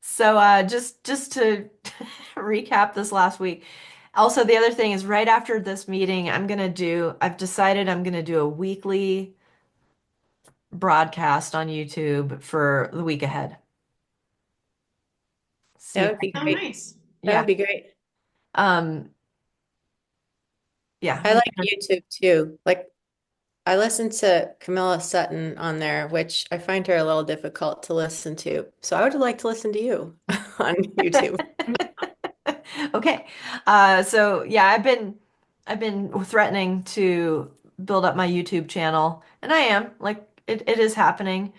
So just to recap this last week. Also, the other thing is right after this meeting, I've decided I'm gonna do a weekly broadcast on YouTube for the week ahead. See That if would I be can, Oh, great. nice. That yeah. would be great. Um, yeah. I like YouTube too. Like I listen to Camilla Sutton on there, which I find her a little difficult to listen to. So I would like to listen to you on YouTube. Okay. So yeah, I've been threatening to build up my YouTube channel, and I am like it is happening,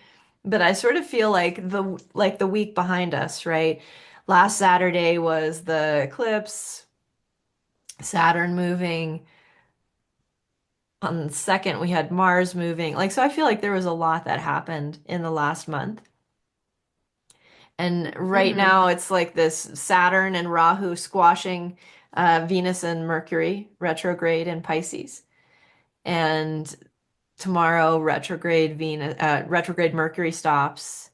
but I sort of feel like the week behind us, right? Last Saturday was the eclipse, Saturn moving. On the second, we had Mars moving. Like, so I feel like there was a lot that happened in the last month. And right Hmm. now, it's like this Saturn and Rahu squashing Venus and Mercury retrograde in Pisces. And tomorrow, retrograde Mercury stops.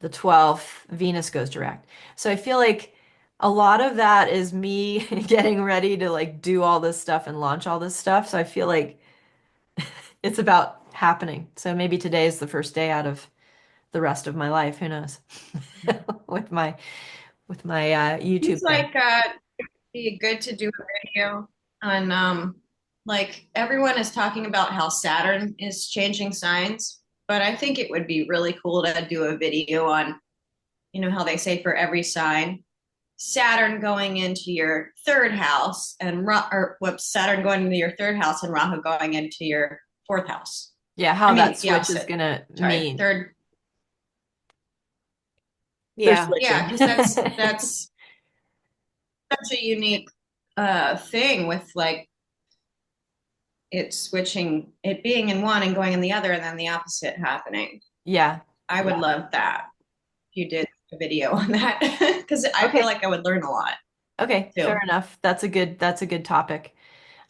The 12th, Venus goes direct. So I feel like a lot of that is me getting ready to like do all this stuff and launch all this stuff. So I feel like it's about happening. So maybe today is the first day out of the rest of my life. Who knows? With my YouTube Seems thing. like it'd be good to do a video on like everyone is talking about how Saturn is changing signs, but I think it would be really cool to do a video on, how they say for every sign, Saturn going into your third house and Saturn going into your third house and Rahu going into your fourth house. Yeah, I how mean, that it's the switch is opposite. gonna Sorry, mean third. they're Yeah. Yeah, switching. because that's such a unique thing with like it switching, it being in one and going in the other, and then the opposite happening. Yeah. I would Yeah. love that if you did a video on that because I feel Okay. like I would learn a lot Okay, fair too. enough. That's a good topic.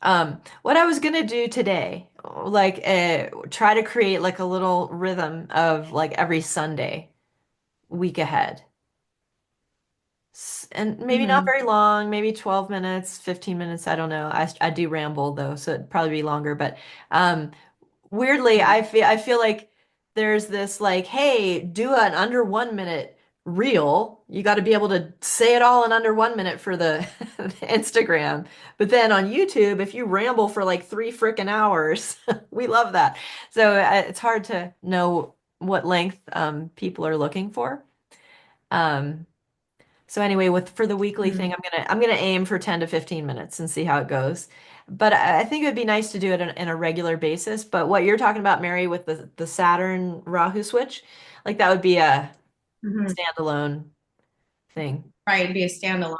What I was gonna do today, like try to create like a little rhythm of like every Sunday week ahead. And maybe not Mm-hmm. very long, maybe 12 minutes, 15 minutes, I don't know. I do ramble though, so it'd probably be longer, but um weirdly I feel like there's this like, hey, do an under 1 minute reel. You got to be able to say it all in under 1 minute for the Instagram. But then on YouTube, if you ramble for like 3 freaking hours, we love that. So it's hard to know what length people are looking for. Um, so anyway, with for the weekly thing, I'm gonna aim for 10 to 15 minutes and see how it goes. But I think it would be nice to do it in a regular basis. But what you're talking about, Mary, with the Saturn Rahu switch, like that would be a Mm-hmm. standalone thing. Right, it'd be a standalone.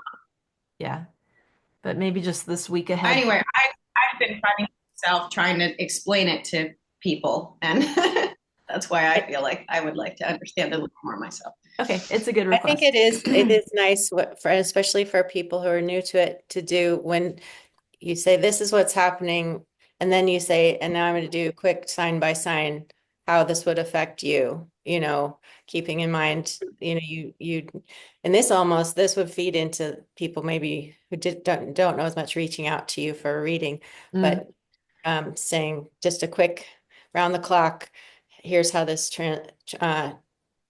Yeah. But maybe just this week ahead. Anyway, I've been finding myself trying to explain it to people, and that's why I feel like I would like to understand it a little more myself. Okay, it's a good I think request. it is nice for especially for people who are new to it to do when you say this is what's happening, and then you say, and now I'm going to do quick sign by sign how this would affect you, keeping in mind, and this would feed into people maybe who don't know as much reaching out to you for a reading, Mm, but saying just a quick round the clock, here's how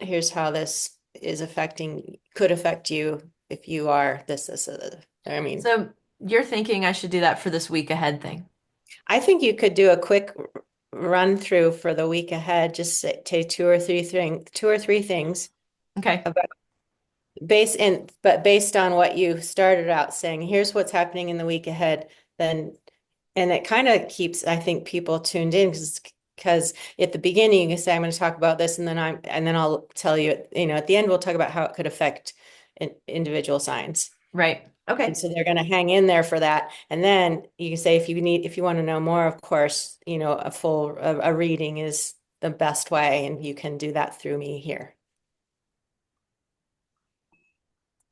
here's how this is could affect you if you are this. I mean, so you're thinking I should do that for this week ahead thing. I think you could do a quick run through for the week ahead. Just take two or three things Okay. about but based on what you started out saying, here's what's happening in the week ahead, then, and it kind of keeps, I think, people tuned in because at the beginning you can say, I'm going to talk about this, and then I'll tell you, at the end we'll talk about how it could affect individual signs. Right. And Okay. so they're going to hang in there for that. And then you can say, if you want to know more, of course, a reading is the best way. And you can do that through me here.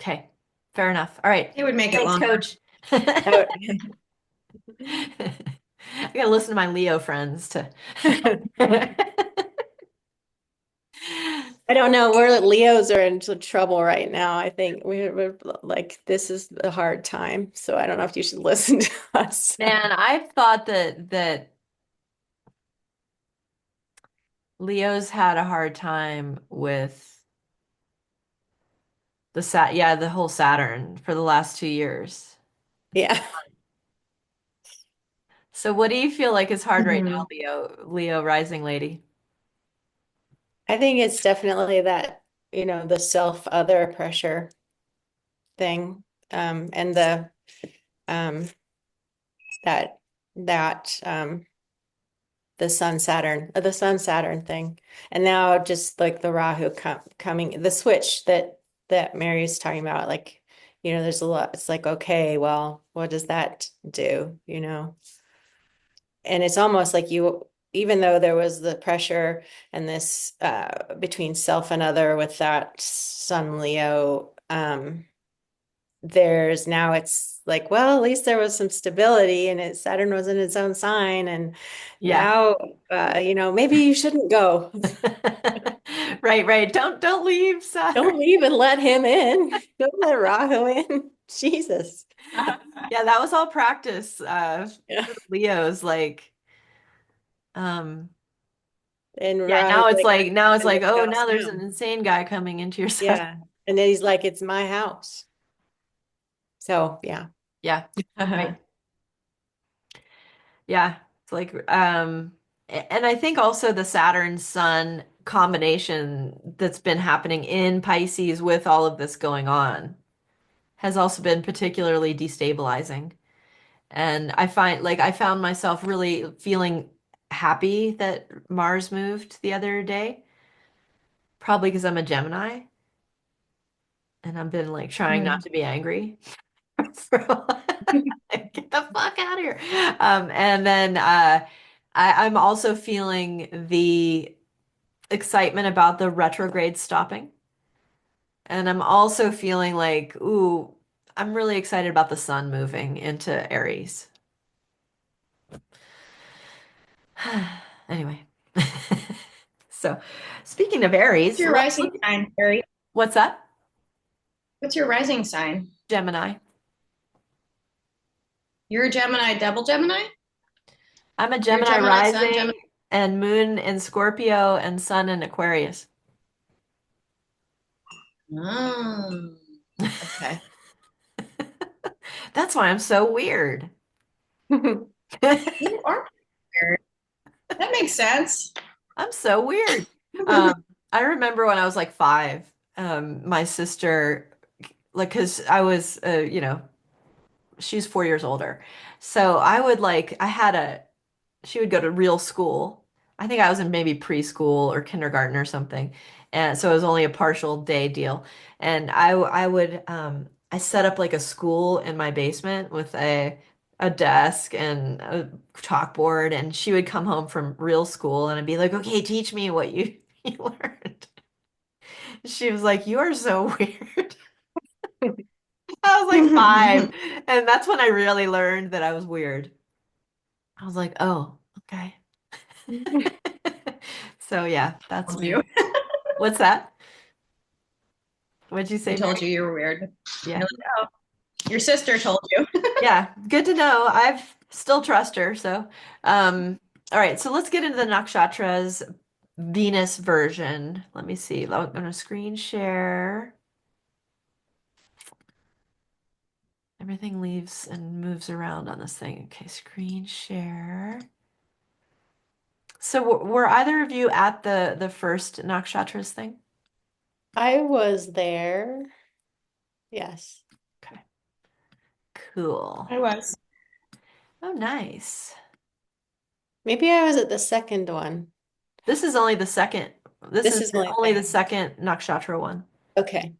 Okay. Fair enough. All right. It would make it Thanks, longer. Coach. I gotta listen to my Leo friends to. I don't know. We're Leos are into trouble right now. I think we're like this is a hard time. So I don't know if you should listen to us. Man, I've thought that Leo's had a hard time with the whole Saturn for the last 2 years. Yeah. So what do you feel like is hard right now, Mhm. Leo rising lady? I think it's definitely that, the self-other pressure thing. And um that that the Sun Saturn thing. And now just like the Rahu coming, the switch that Mary's talking about, like, there's a lot, it's like, okay, well, what does that do, And it's almost like even though there was the pressure and this between self and other with that Sun Leo, there's now it's like, well, at least there was some stability and Saturn was in its own sign. And Yeah. now, maybe you shouldn't go. Right, right. Don't leave, Saturn. Don't leave and let him in. Don't let Rahu in. Jesus. Yeah, that was all practice Yeah. for Leo's like um And yeah, Rahu's like, now it's in like, this oh, house now there's an now. insane guy coming into your session. Yeah. And then he's like, it's my house. So, yeah. Yeah. Right. Yeah. It's like and I think also the Saturn Sun combination that's been happening in Pisces with all of this going on has also been particularly destabilizing. And I found myself really feeling happy that Mars moved the other day, probably because I'm a Gemini and I've been like trying not Mm. to be angry. for a while. Get the fuck out of here. And then I'm also feeling the excitement about the retrograde stopping. And I'm also feeling like, ooh, I'm really excited about the sun moving into Aries. Anyway. So, speaking of What's Aries, your let's rising look. sign, Kerry? What's that? What's your rising sign? Gemini. You're a Gemini, double Gemini? I'm a You're Gemini Gemini, Sun, Gemini. rising and moon in Scorpio and sun in Aquarius. Oh, okay. That's why I'm so weird. You are weird. That makes sense. I'm so weird. Um, I remember when I was like 5, my sister, like, because I was, she's 4 years older. So I had she would go to real school. I think I was in maybe preschool or kindergarten or something. And so it was only a partial day deal. And I set up like a school in my basement with a desk and a chalkboard. And she would come home from real school and I'd be like, okay, teach me what you, you learned. She was like, you are so weird. I was like 5. And that's when I really learned that I was weird. I was like, oh, okay. So yeah, that's Told you. me. What's that? What'd you I say, told Mary? you you were weird. You're Yeah. like, oh, your sister told you. Yeah, good to know. I've still trust her, so all right, so let's get into the Nakshatras Venus version. Let me see. I'm gonna screen share. Everything leaves and moves around on this thing. Okay, screen share. So were either of you at the first Nakshatras thing? I was there. Yes. Okay, cool. I was. Oh, nice. Maybe I was at the second one. This is only the second. This This is is my only the second. second nakshatra one. Okay.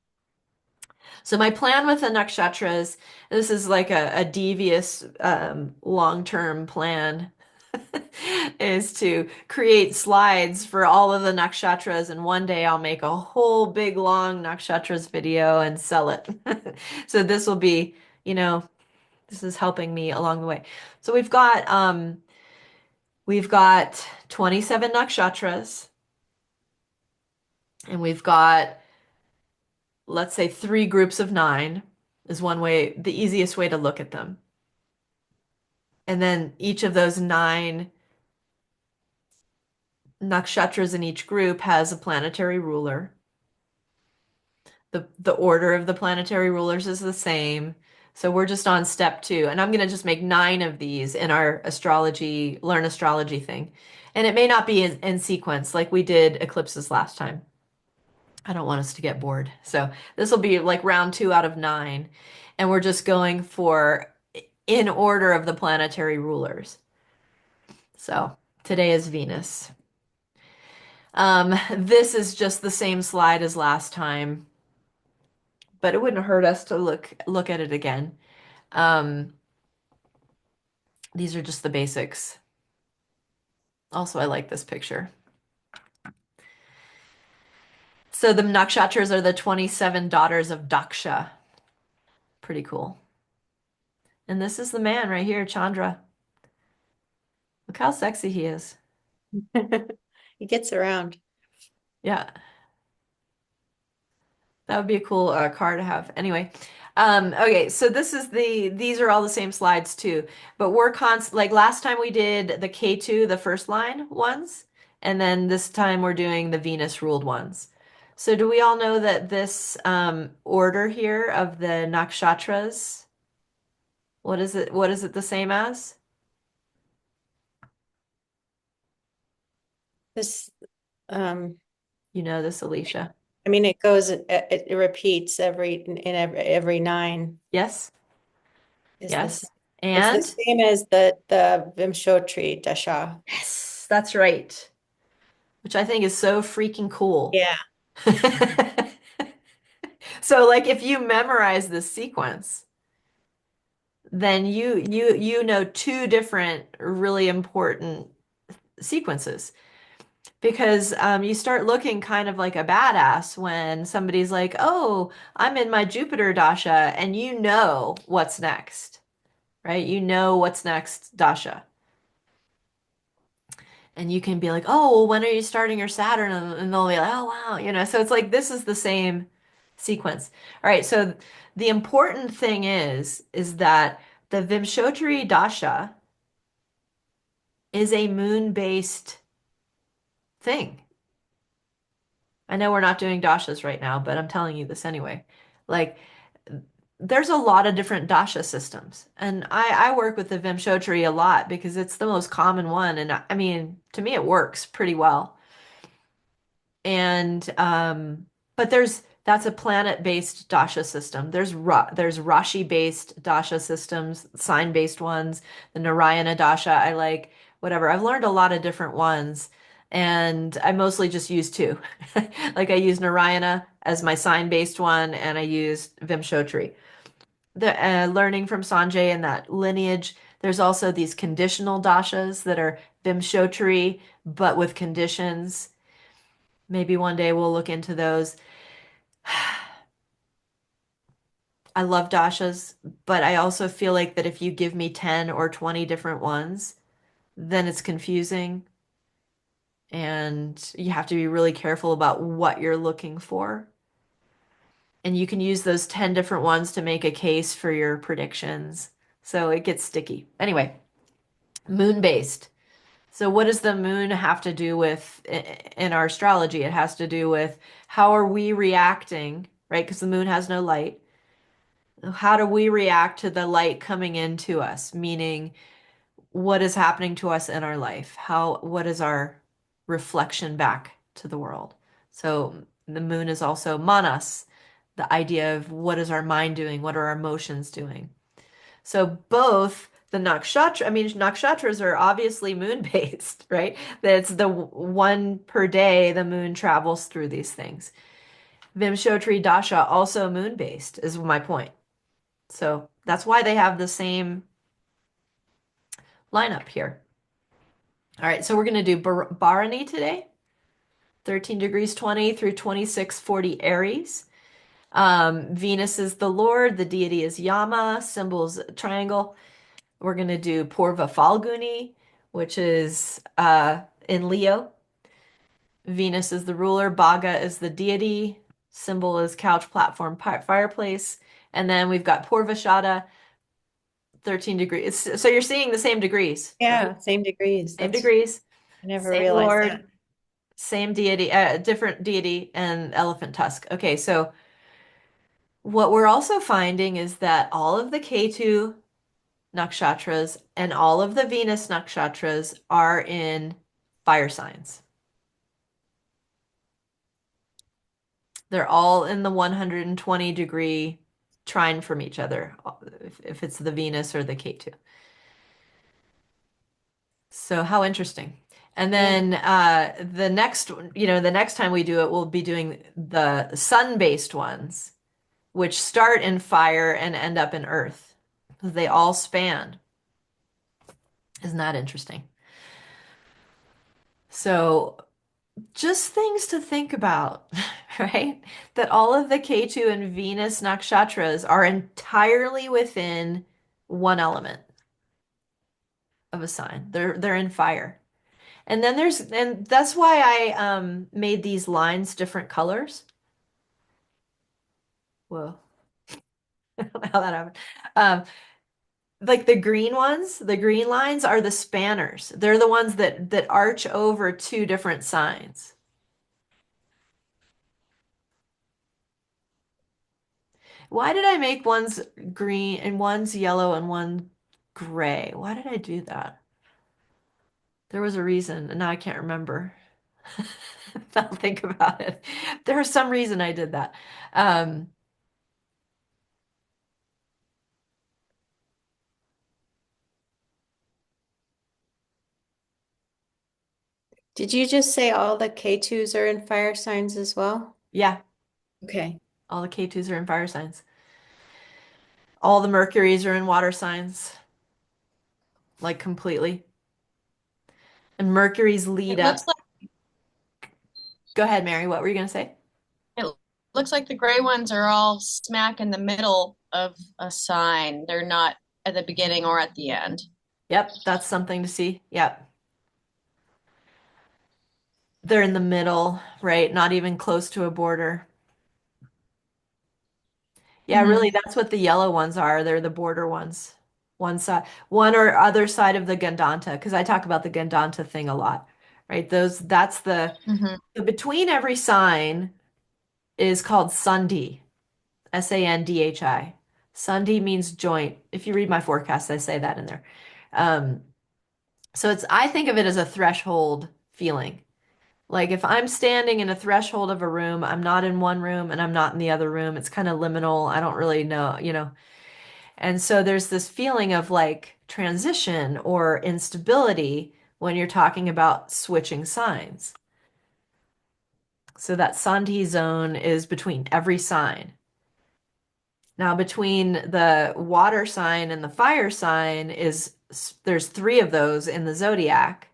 So my plan with the nakshatras, this is like a devious long-term plan, is to create slides for all of the nakshatras, and one day I'll make a whole big long nakshatras video and sell it. So this will be, this is helping me along the way. So we've got 27 nakshatras. And we've got, let's say, three groups of nine is one way, the easiest way to look at them. And then each of those nine nakshatras in each group has a planetary ruler. The order of the planetary rulers is the same. So we're just on step two. And I'm going to just make nine of these in our astrology, learn astrology thing. And it may not be in sequence like we did eclipses last time. I don't want us to get bored. So this will be like round two out of nine. And we're just going for in order of the planetary rulers. So today is Venus. This is just the same slide as last time, but it wouldn't hurt us to look at it again. Um, these are just the basics. Also, I like this picture. So the nakshatras are the 27 daughters of Daksha. Pretty cool. And this is the man right here, Chandra. Look how sexy he is. He gets around. Yeah, that would be a cool car to have. Anyway, okay, so these are all the same slides too, but we're like last time we did the K2, the first line ones, and then this time we're doing the Venus ruled ones. So do we all know that this order here of the nakshatras, what is it? What is it the same as? This, um, You know this, Alicia. I mean, it goes, it repeats every nine. Yes? Is this? Yes. It's the And same as the Vimshotri Dasha. yes, that's right. Which I think is so freaking cool. Yeah. So like if you memorize this sequence, then you know two different really important sequences because you start looking kind of like a badass when somebody's like, "Oh, I'm in my Jupiter dasha," and you know what's next, right? You know what's next dasha. And you can be like, "Oh, well, when are you starting your Saturn?" And they'll be like, "Oh, wow." So it's like this is the same sequence. All right, so the important thing is that the Vimshotri dasha is a moon-based thing. I know we're not doing dashas right now, but I'm telling you this anyway. Like, there's a lot of different dasha systems, and I work with the Vimshotri a lot because it's the most common one, and I mean, to me, it works pretty well. And but that's a planet-based dasha system. There's Rashi-based dasha systems, sign-based ones, the Narayana dasha. I like whatever. I've learned a lot of different ones, and I mostly just use two. Like I use Narayana as my sign-based one, and I use Vimshotri. The learning from Sanjay and that lineage. There's also these conditional dashas that are Vimshotri, but with conditions. Maybe one day we'll look into those. I love dashas, but I also feel like that if you give me 10 or 20 different ones, then it's confusing and you have to be really careful about what you're looking for. And you can use those 10 different ones to make a case for your predictions. So it gets sticky. Anyway, moon-based. So what does the moon have to do with in our astrology? It has to do with how are we reacting, right? Because the moon has no light. How do we react to the light coming into us? Meaning, what is happening to us in our life? What is our reflection back to the world? So the moon is also manas, the idea of what is our mind doing? What are our emotions doing? So both the nakshatra, I mean, nakshatras are obviously moon-based, right? That's the one per day the moon travels through these things. Vimshotri dasha also moon-based is my point. So that's why they have the same lineup here. All right, so we're going to do Bharani today, 13 degrees 20 through 2640 Aries. Venus is the Lord, the deity is Yama, symbols triangle. We're going to do Purvaphalguni, which is in Leo. Venus is the ruler, Bhaga is the deity, symbol is couch, platform, fireplace. And then we've got Purvashada, 13 degrees. So you're seeing the same degrees. Okay. Yeah, same degrees. Same That's, degrees, I never same realized that. lord, same deity, different deity, and elephant tusk. Okay, so what we're also finding is that all of the K2 nakshatras and all of the Venus nakshatras are in fire signs. They're all in the 120-degree trine from each other, if it's the Venus or the K2. So how interesting. And Yeah. then the next time we do it, we'll be doing the sun-based ones, which start in fire and end up in earth. They all span. Isn't that interesting? So just things to think about, right? That all of the K2 and Venus nakshatras are entirely within one element of a sign. They're in fire. And that's why I made these lines different colors. Whoa. I don't know how that happened. Um, like the green ones, the green lines are the spanners. They're the ones that arch over two different signs. Why did I make one's green and one's yellow and one gray? Why did I do that? There was a reason, and now I can't remember. I'll think about it. There was some reason I did that. Um, Did you just say all the K2s are in fire signs as well? yeah, Okay. all the K2s are in fire signs. All the Mercuries are in water signs, like completely. And Mercury's lead It up. looks like Go ahead, Mary. What were you going to say? it looks like the gray ones are all smack in the middle of a sign. They're not at the beginning or at the end. Yep, that's something to see. Yep. They're in the middle, right? Not even close to a border. Yeah, really, Hmm. that's what the yellow ones are. They're the border ones. One side, one or other side of the Gandanta, because I talk about the Gandanta thing a lot, right? That's Hmm. the between every sign is called Sandhi, Sandhi. Sandhi means joint. If you read my forecast, I say that in there. Um, so I think of it as a threshold feeling. Like if I'm standing in a threshold of a room, I'm not in one room and I'm not in the other room. It's kind of liminal. I don't really know. And so there's this feeling of like transition or instability when you're talking about switching signs. So that Sandhi zone is between every sign. Now, between the water sign and the fire sign there's three of those in the zodiac,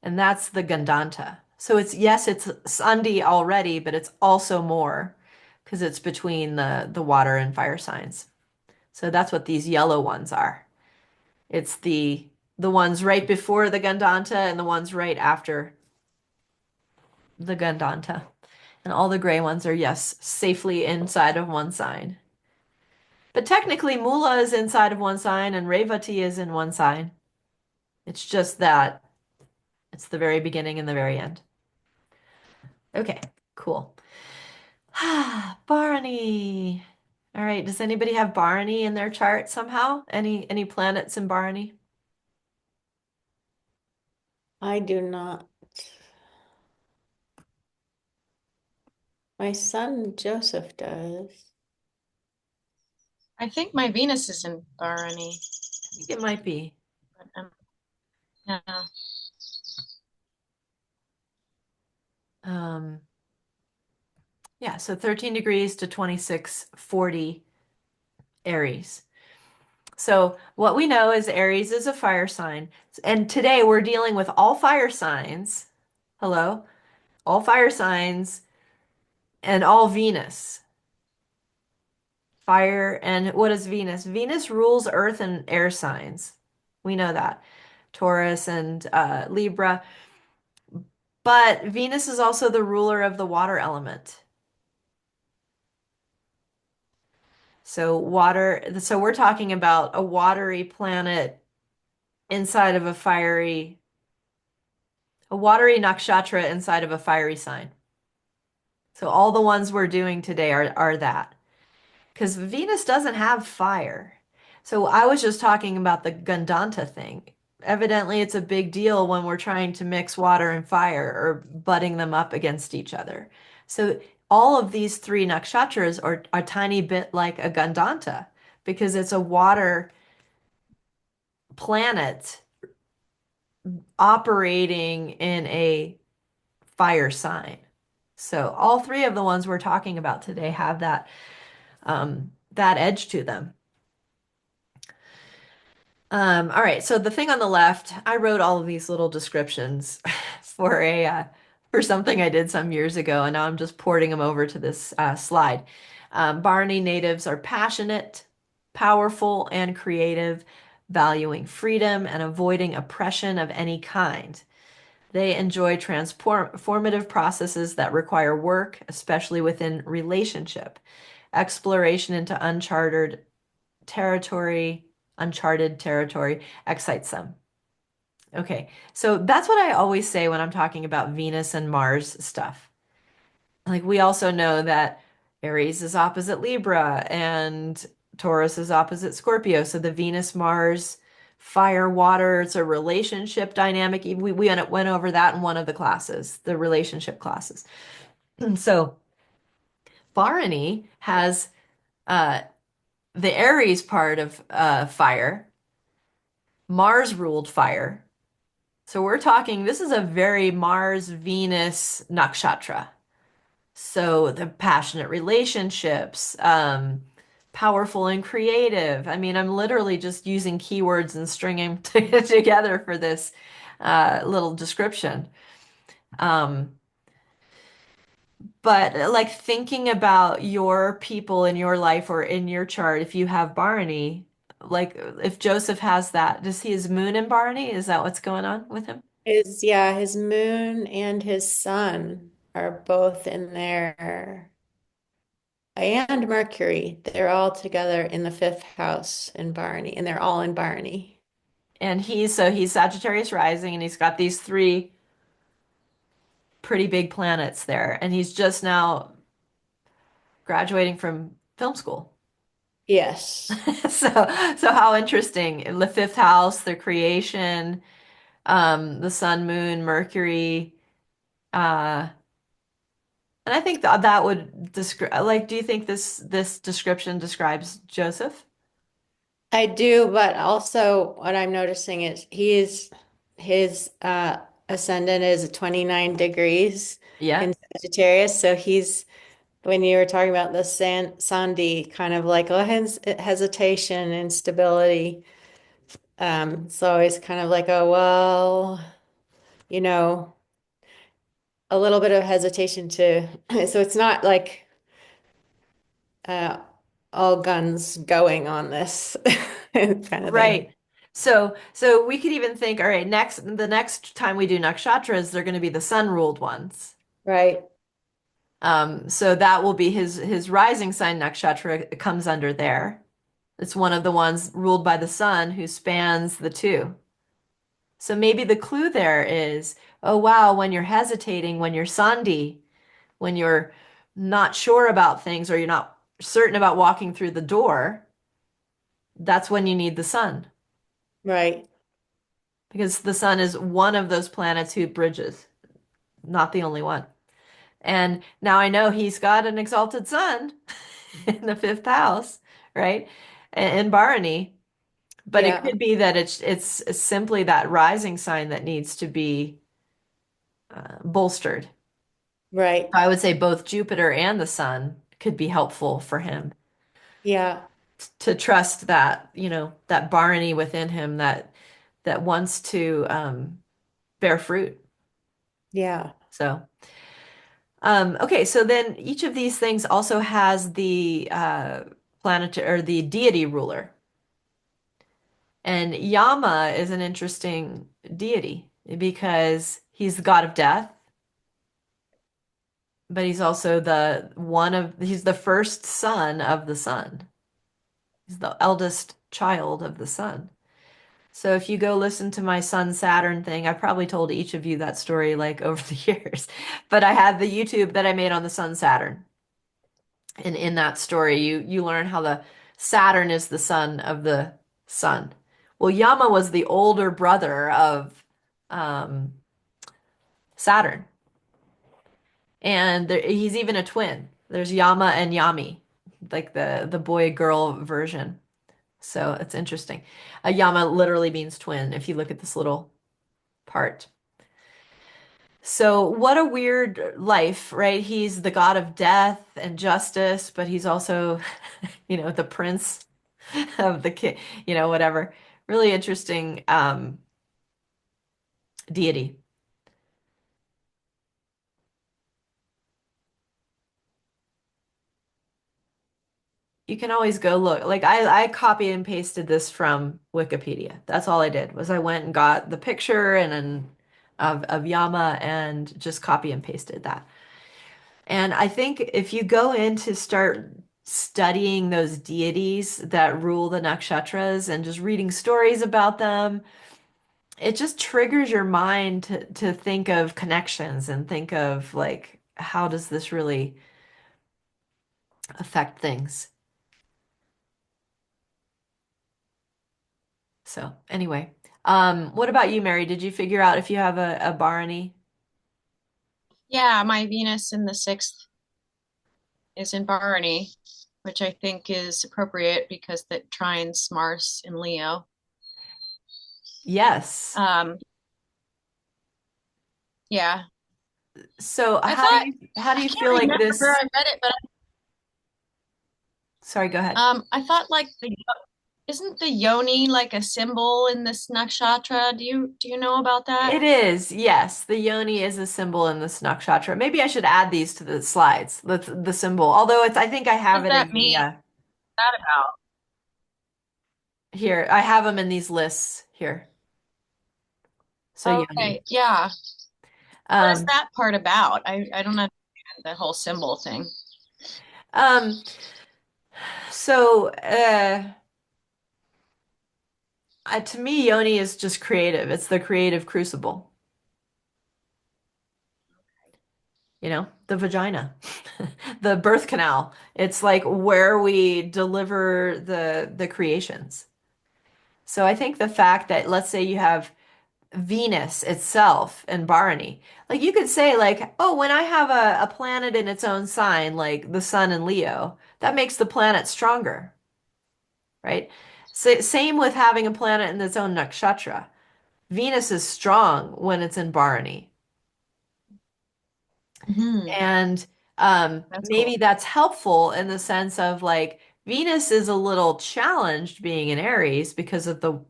and that's the Gandanta. So it's Sandhi already, but it's also more because it's between the water and fire signs. So that's what these yellow ones are. It's the ones right before the Gandanta and the ones right after the Gandanta. And all the gray ones are, yes, safely inside of one sign. But technically, Mula is inside of one sign and Revati is in one sign. It's just that it's the very beginning and the very end. Okay, cool. Bharani. All right, does anybody have Bharani in their chart somehow? Any planets in Bharani? I do not. My son Joseph does. I think my Venus is in Bharani. I think it might be. But, yeah. Um, yeah, so 13 degrees to 2640 Aries. So what we know is Aries is a fire sign. And today we're dealing with all fire signs. Hello? All fire signs and all Venus. Fire and what is Venus? Venus rules earth and air signs. We know that. Taurus and Libra. But Venus is also the ruler of the water element. So we're talking about a watery planet inside of a watery nakshatra inside of a fiery sign. So all the ones we're doing today are that. Because Venus doesn't have fire. So I was just talking about the Gandanta thing. Evidently, it's a big deal when we're trying to mix water and fire or butting them up against each other. So all of these three nakshatras are a tiny bit like a Gandanta because it's a water planet operating in a fire sign. So all three of the ones we're talking about today have that edge to them. All right, so the thing on the left, I wrote all of these little descriptions for for something I did some years ago, and now I'm just porting them over to this slide. Bharani natives are passionate, powerful, and creative, valuing freedom and avoiding oppression of any kind. They enjoy transformative processes that require work, especially within relationship. Exploration into territory, uncharted territory excites them. Okay, so that's what I always say when I'm talking about Venus and Mars stuff. Like we also know that Aries is opposite Libra and Taurus is opposite Scorpio. So the Venus Mars fire water, it's a relationship dynamic. We went over that in one of the classes, the relationship classes. And so Bharani has uh, the Aries part of fire. Mars ruled fire. So we're talking, this is a very Mars Venus nakshatra. So the passionate relationships, powerful and creative. I mean, I'm literally just using keywords and stringing together for this little description. Um, but like thinking about your people in your life or in your chart, if you have Barney, like if Joseph has that, does he his moon in Barney? Is that what's going on with him? His moon and his sun are both in there. And Mercury. They're all together in the fifth house in Barney, and they're all in Barney. And he's Sagittarius rising and he's got these three pretty big planets there. And he's just now graduating from film school. Yes. So so how interesting. In the fifth house, the creation, the sun, moon, Mercury, uh, and I think that would describe like do you think this description describes Joseph? I do, but also what I'm noticing is his ascendant is 29 degrees Yeah. in Sagittarius. So he's when you were talking about the Sandy kind of like hesitation, instability. It's always kind of like, oh well, you know, a little bit of hesitation to so it's not like uh all guns going on this kind of thing. Right. So we could even think, all right, the next time we do nakshatras, they're going to be the sun ruled ones. Right. So that will be his rising sign nakshatra comes under there. It's one of the ones ruled by the sun who spans the two. So maybe the clue there is, oh wow, when you're hesitating, when you're Sandi, when you're not sure about things or you're not certain about walking through the door, that's when you need the sun. Right. Because the sun is one of those planets who bridges, not the only one. And now I know he's got an exalted sun in the fifth house, right? In Bharani. But it Yeah. could be that it's simply that rising sign that needs to be bolstered. Right. I would say both Jupiter and the sun could be helpful for him Yeah. to trust that, that Bharani within him that wants to bear fruit. Yeah. So, okay, so then each of these things also has the planet or the deity ruler. And Yama is an interesting deity because he's the god of death. but he's also he's the first son of the sun. He's the eldest child of the sun. So if you go listen to my Sun Saturn thing, I've probably told each of you that story like over the years, but I have the YouTube that I made on the Sun Saturn. And in that story, you learn how the Saturn is the son of the sun. Well, Yama was the older brother of um, Saturn, and he's even a twin. There's Yama and Yami, like the boy girl version. So it's interesting. Yama literally means twin if you look at this little part. So what a weird life, right? He's the god of death and justice, but he's also, the prince of the kid, whatever. Really interesting deity. You can always go look. Like I copy and pasted this from Wikipedia. That's all I did was I went and got the picture and of Yama and just copy and pasted that. And I think if you go in to start studying those deities that rule the nakshatras and just reading stories about them, it just triggers your mind to think of connections and think of like, how does this really affect things? So anyway, what about you, Mary? Did you figure out if you have a Bharani? Yeah, my Venus in the sixth is in Bharani, which I think is appropriate because that trines Mars in Leo. Yes. Um, yeah, So I thought how do I you can't feel like remember where this? I read it, but Sorry, go ahead. I thought like the isn't the yoni like a symbol in this nakshatra? Do you know about that? It is, yes. The yoni is a symbol in the nakshatra. Maybe I should add these to the slides, the symbol. Although I think I What have does it that in the mean? That about? here. I have them in these lists here. So yoni. Okay, yeah. What is Um, that part about? I don't understand the whole symbol thing. um, so to me, yoni is just creative. It's the creative crucible. The vagina, the birth canal. It's like where we deliver the creations. So I think the fact that let's say you have Venus itself and Bharani, like you could say like, oh, when I have a planet in its own sign, like the sun in Leo, that makes the planet stronger, right? So, same with having a planet in its own nakshatra. Venus is strong when it's in Bharani. Hmm. And That's maybe cool. that's helpful in the sense of like Venus is a little challenged being in Aries because of the,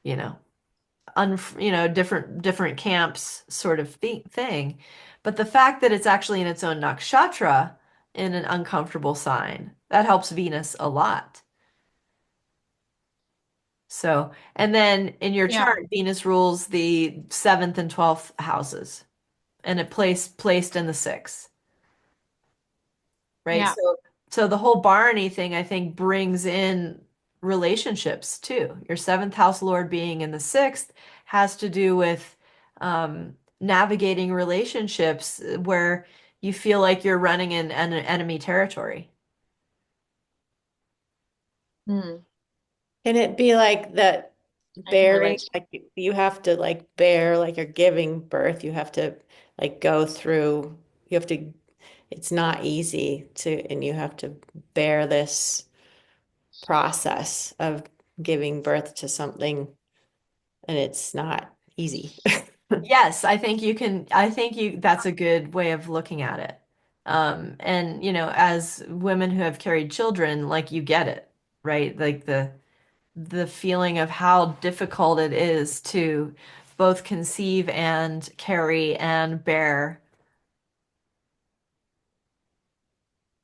you know, different camps sort of thing. But the fact that it's actually in its own nakshatra in an uncomfortable sign, that helps Venus a lot. So, and then in your Yeah, chart, Venus rules the seventh and 12th houses, and it placed in the sixth. Right? yeah, So the whole Barney thing, I think, brings in relationships too. Your seventh house lord being in the sixth has to do with navigating relationships where you feel like you're running in an enemy territory. hmm. Can it be like that I can bearing, relate. like you have to like bear, like you're giving birth, you have to like go through, you have to, it's not easy to, and you have to bear this process of giving birth to something, and it's not easy. Yes, I think that's a good way of looking at it. And as women who have carried children, like you get it, right? Like the feeling of how difficult it is to both conceive and carry and bear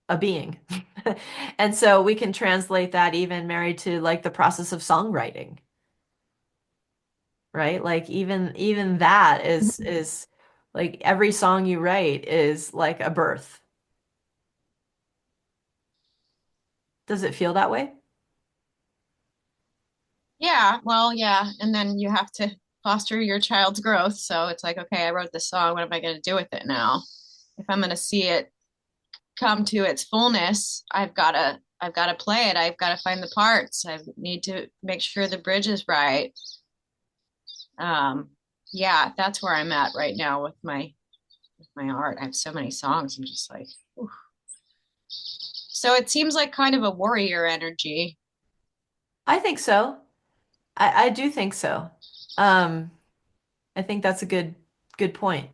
a being. And so we can translate that even married to like the process of songwriting, right? Like even that is Like every song you write is like a birth. Does it feel that way? Yeah, well, yeah. And then you have to foster your child's growth. So it's like, okay, I wrote this song. What am I going to do with it now? If I'm going to see it come to its fullness, I've got to play it. I've got to find the parts. I need to make sure the bridge is right. Um, yeah, that's where I'm at right now with my art. I have so many songs. I'm just like, oof. So it seems like kind of a warrior energy. I think so. I do think so. Um, I think that's a good point.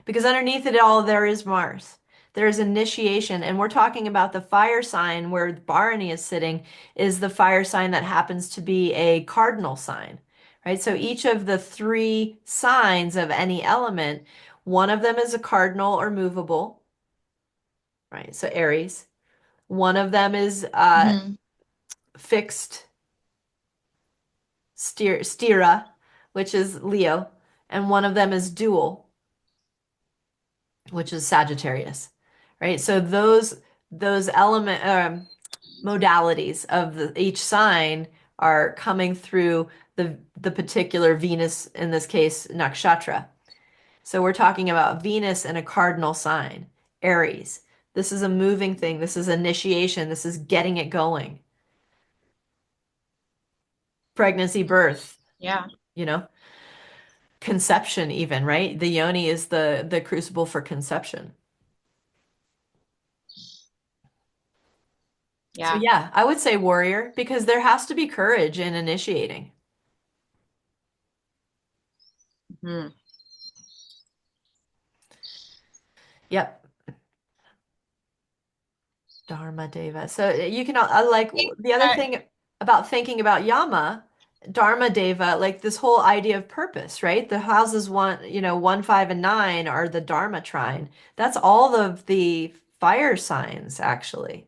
Because underneath it all, there is Mars. There is initiation, and we're talking about the fire sign where Bharani is sitting is the fire sign that happens to be a cardinal sign, right? So each of the three signs of any element, one of them is a cardinal or movable, right? So Aries. One of them is Mhm. fixed stira, which is Leo, and one of them is dual, which is Sagittarius, right? So those element modalities of each sign are coming through the particular Venus, in this case, nakshatra. So we're talking about Venus in a cardinal sign, Aries. This is a moving thing. This is initiation. This is getting it going. Pregnancy, birth, Yeah. you know, conception even, right? The yoni is the crucible for conception. So Yeah. yeah, I would say warrior because there has to be courage in initiating. Mhm. Yep, Dharma Deva. So you can I like the other Uh, thing about thinking about Yama, Dharma Deva, like this whole idea of purpose, right? The houses one, 1, 5, and 9 are the Dharma trine. That's all of the fire signs, actually.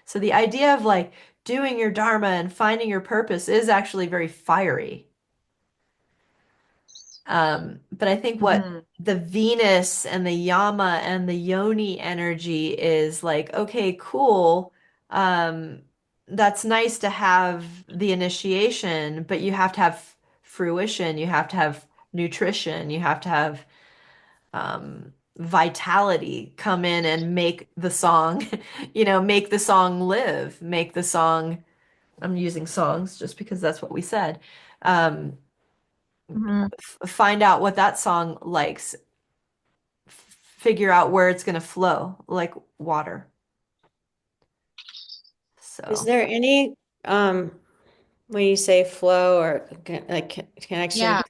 So the idea of like doing your Dharma and finding your purpose is actually very fiery. But I think what mhm. the Venus and the Yama and the Yoni energy is like, okay, cool. Um, that's nice to have the initiation, but you have to have fruition, you have to have nutrition, you have to have vitality come in and make the song, make the song live, make the song. I'm using songs just because that's what we said. Um, Mhm. find out what that song likes, figure out where it's going to flow like water. Is So, there any, when you say flow or connection Yeah.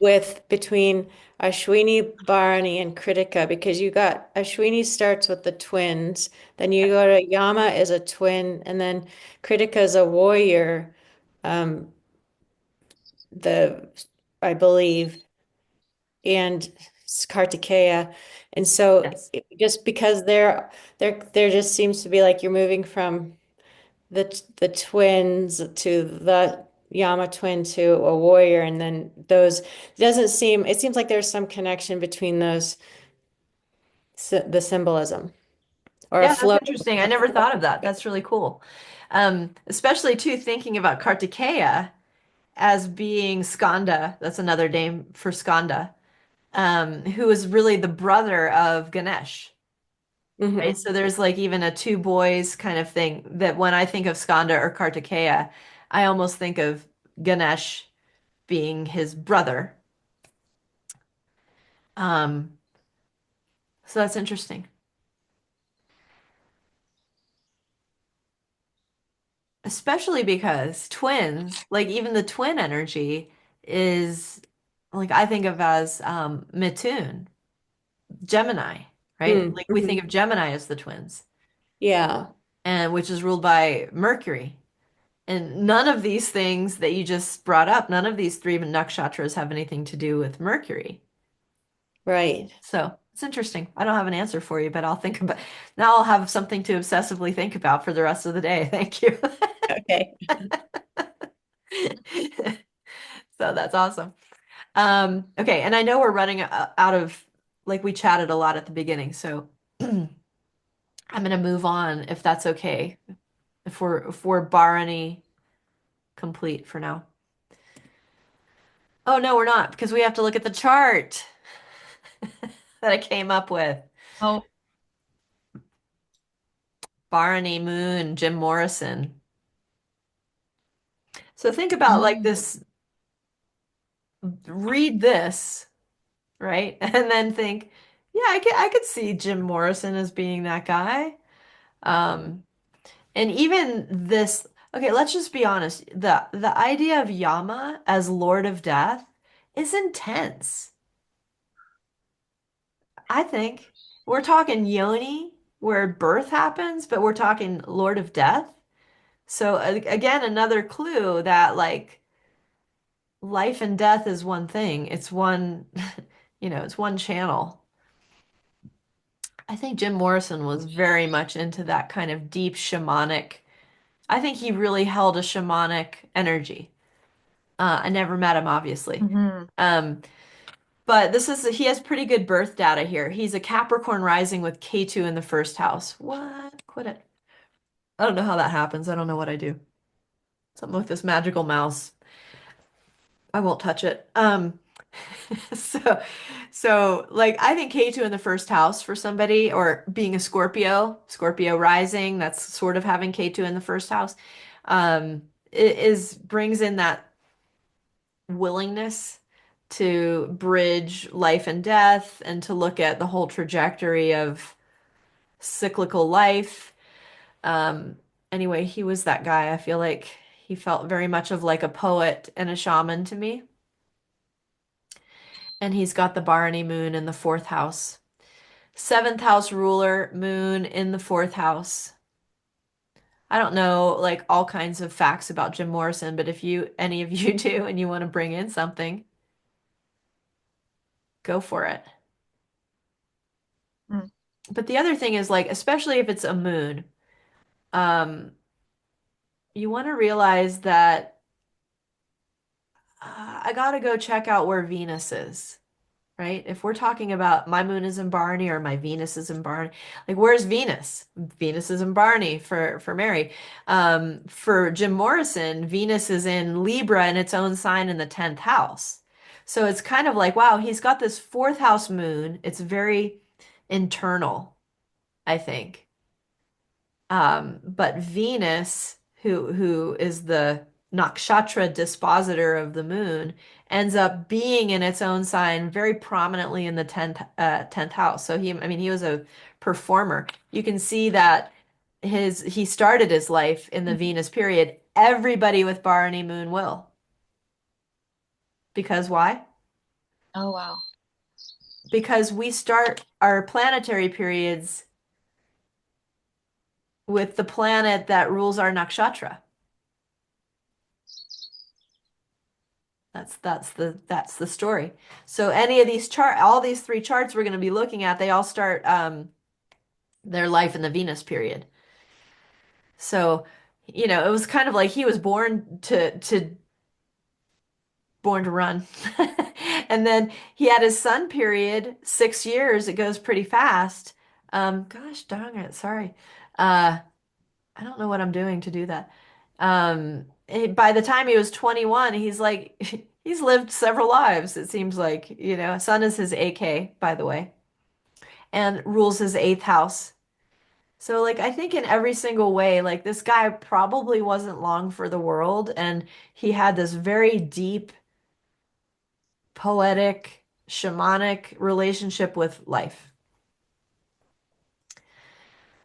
with between Ashwini, Bharani, and Kritika? Because you got Ashwini starts with the twins, then you go to Yama is a twin, and then Kritika is a warrior. Um, the I believe, and Kartikeya. And so yes. just because there just seems to be like you're moving from the twins to the Yama twin to a warrior, and then those it seems like there's some connection between those the symbolism or a Yeah, that's flow. interesting. I never thought of that. That's really cool. Especially too thinking about Kartikeya as being Skanda. That's another name for Skanda, who is really the brother of Ganesh. Right? Hmm. So there's like even a two boys kind of thing that when I think of Skanda or Kartikeya, I almost think of Ganesh being his brother. Um, so that's interesting. Especially because twins, like even the twin energy is like I think of as Mithun, Gemini, right? Like we think Mm-hmm. of Gemini as the twins, Yeah, and which is ruled by Mercury. And none of these things that you just brought up, none of these three nakshatras have anything to do with Mercury. right. So it's interesting. I don't have an answer for you, but I'll think about now I'll have something to obsessively think about for the rest of the day. Thank you. Okay. So that's awesome. Okay, and I know we're running out of like we chatted a lot at the beginning, so I'm gonna move on if that's okay. If we're Bharani complete for now. Oh no, we're not, because we have to look at the chart that I came up with. Oh, Bharani Moon, Jim Morrison. So think about like mm, this, read this, right? And then think, yeah, I could see Jim Morrison as being that guy. Um, and even this, okay, let's just be honest. The idea of Yama as Lord of Death is intense. I think we're talking Yoni, where birth happens, but we're talking Lord of Death. So again, another clue that like life and death is one thing. It's one, it's one channel. I think Jim Morrison was very much into that kind of deep shamanic. I think he really held a shamanic energy. I never met him, obviously. mhm. Um, but he has pretty good birth data here. He's a Capricorn rising with K2 in the first house. What? Quit it. I don't know how that happens. I don't know what I do. Something with this magical mouse. I won't touch it. So, so like I think K2 in the first house for somebody, or being a Scorpio rising, that's sort of having K2 in the first house, it is brings in that willingness to bridge life and death and to look at the whole trajectory of cyclical life. Um, anyway, he was that guy. I feel like he felt very much of like a poet and a shaman to me. And he's got the Bharani moon in the fourth house. Seventh house ruler, moon in the fourth house. I don't know like all kinds of facts about Jim Morrison, but if any of you do and you want to bring in something, go for it. Mm. But the other thing is like, especially if it's a moon, um, you want to realize that I gotta go check out where Venus is. Right? If we're talking about my moon is in Barney or my Venus is in Barney, like where's Venus? Venus is in Barney for Mary. For Jim Morrison, Venus is in Libra in its own sign in the 10th house. So it's kind of like, wow, he's got this fourth house moon. It's very internal, I think. But Venus, who is the nakshatra dispositor of the moon, ends up being in its own sign very prominently in the 10th house. So I mean, he was a performer. You can see that he started his life in the Venus period. Everybody with Bharani moon will. Because why? Oh, wow. Because we start our planetary periods with the planet that rules our nakshatra. That's the story. So any of these all these three charts we're going to be looking at, they all start their life in the Venus period. So, it was kind of like he was born to run. And then he had his sun period, 6 years. It goes pretty fast. Gosh darn it, sorry. I don't know what I'm doing to do that. By the time he was 21, he's like, he's lived several lives, it seems like, Sun is his AK, by the way, and rules his eighth house. So, like, I think in every single way, like, this guy probably wasn't long for the world, and he had this very deep, poetic, shamanic relationship with life.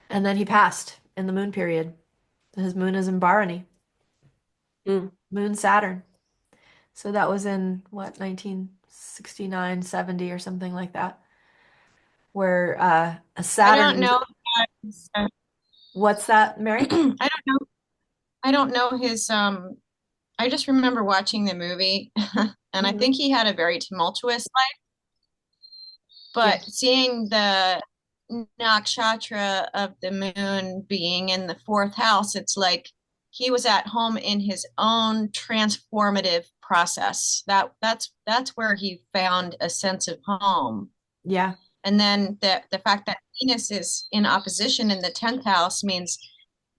And then he passed in the moon period. His moon is in Bharani, Mm. moon Saturn. So that was in what, 1969, 70 or something like that, where a I Saturn don't was, know. what's that, Mary? I don't know. I don't know his I just remember watching the movie and I Hmm. think he had a very tumultuous life, Yeah. but seeing the nakshatra of the moon being in the fourth house, it's like he was at home in his own transformative process. That's where he found a sense of home. Yeah. And then the fact that Venus is in opposition in the 10th house means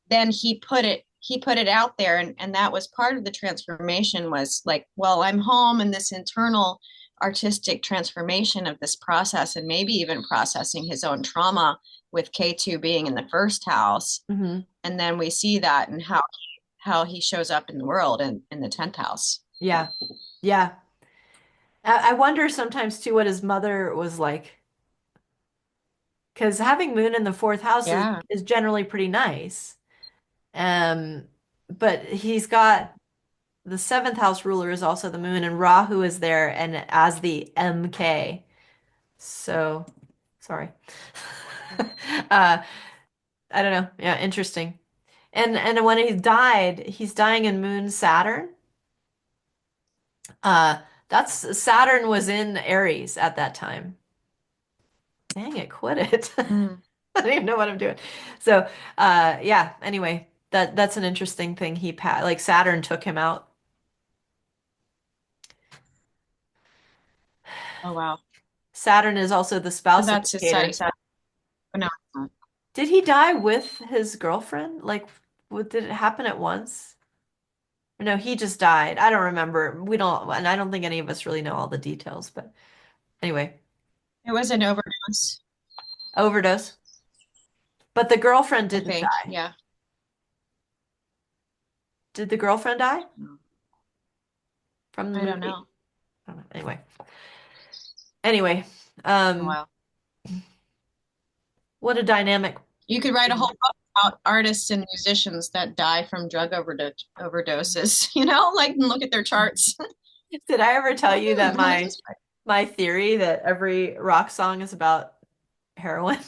then he put it out there, and that was part of the transformation, was like, well, I'm home, and this internal artistic transformation of this process, and maybe even processing his own trauma with K2 being in the first house. Hmm. And then we see that and how he shows up in the world in the 10th house. Yeah. Yeah. I wonder sometimes too what his mother was like. Because having Moon in the fourth house Yeah. is generally pretty nice. Um, but he's got the seventh house ruler is also the Moon, and Rahu is there and as the MK. So, sorry. Uh, I don't know. Yeah, interesting. And when he died, he's dying in Moon Saturn. Uh, that's Saturn was in Aries at that time. Dang it, quit it. Mm. I don't even know what I'm doing. So, yeah, anyway, that's an interesting thing. Like Saturn took him out. Oh, wow. Saturn is also the So spouse that's his side of indicator. Saturn. Oh, no, Did he die with his girlfriend? Like, did it happen at once? No, he just died. I don't remember. We don't, and I don't think any of us really know all the details, but anyway, it was an overdose, overdose. But the girlfriend I didn't think. die. Yeah. Did the girlfriend die from the I don't movie? know. I don't know. Anyway, um, Wow. what a dynamic. You could write a whole book about artists and musicians that die from drug overdoses, like, and look at their charts. Did I ever tell you that How much my is my theory that every rock song is about heroin?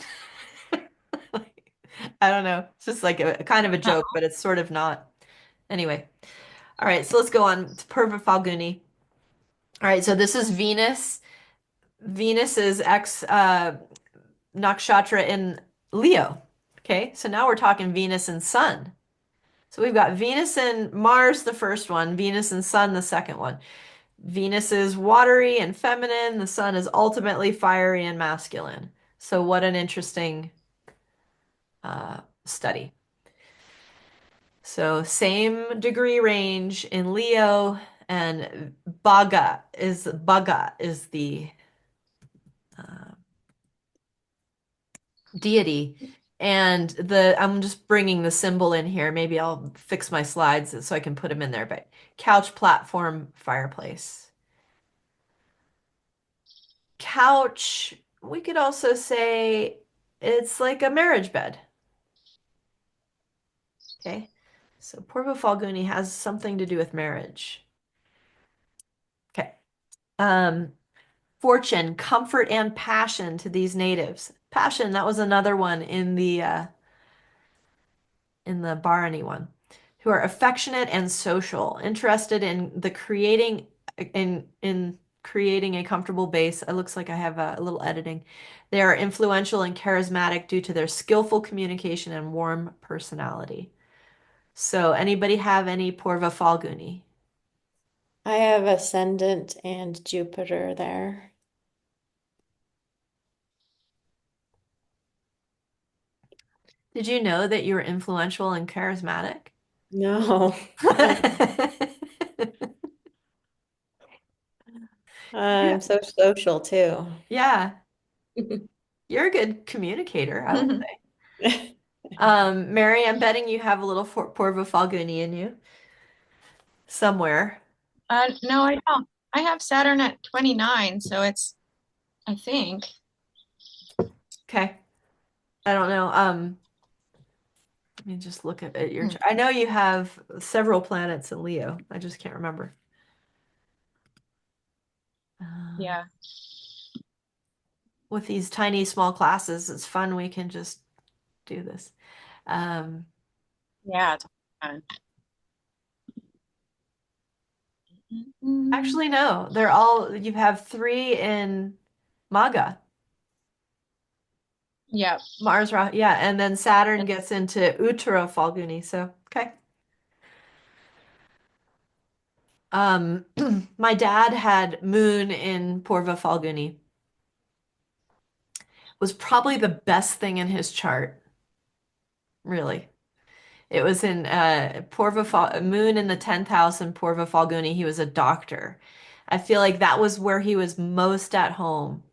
I don't know. It's just like a kind of a joke, but it's sort of not. Anyway, all right, so let's go on to Purvaphalguni. All right, so this is Venus. Venus is ex nakshatra in Leo. Okay, so now we're talking Venus and Sun. So we've got Venus and Mars, the first one, Venus and Sun, the second one. Venus is watery and feminine. The Sun is ultimately fiery and masculine. So what an interesting study. So same degree range in Leo, and Bhaga is the uh, deity. And I'm just bringing the symbol in here. Maybe I'll fix my slides so I can put them in there. But couch, platform, fireplace. Couch, we could also say it's like a marriage bed. Okay. So Purva Falguni has something to do with marriage. Okay. Um, Fortune, comfort and passion to these natives. Passion, that was another one in the Bharani one, who are affectionate and social, interested in creating a comfortable base. It looks like I have a little editing. They are influential and charismatic due to their skillful communication and warm personality. So, anybody have any Purva Falguni? I have ascendant and Jupiter there. Did you know that you're influential and charismatic? No, Yeah. I'm so social too. Yeah, you're a good communicator, I would say. Mary, I'm betting you have a little Purva Falguni in you somewhere. No, I don't. I have Saturn at 29, so I think. Okay. I don't know. Let me just look at your Hmm. chart. I know you have several planets in Leo. I just can't remember. Uh, Yeah. with these tiny small classes, it's fun. We can just do this. Um, Yeah, it's fun. Mm. actually, no. You have three in Maga. Yeah. Mars, yeah, and then Saturn gets into Uttara Falguni. So, okay. My dad had Moon in Purva Falguni. was probably the best thing in his chart, really. It was in Moon in the 10th house in Purvaphalguni. He was a doctor. I feel like that was where he was most at home,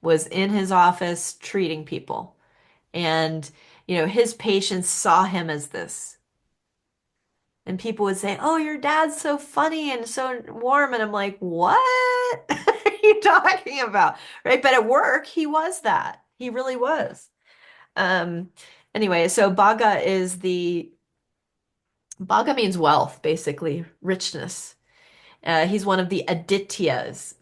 was in his office treating people. And, his patients saw him as this. And people would say, "Oh, your dad's so funny and so warm." And I'm like, "What are you talking about?" Right? But at work, he was that. He really was. Um, anyway, so Bhaga means wealth, basically, richness. He's one of the Adityas.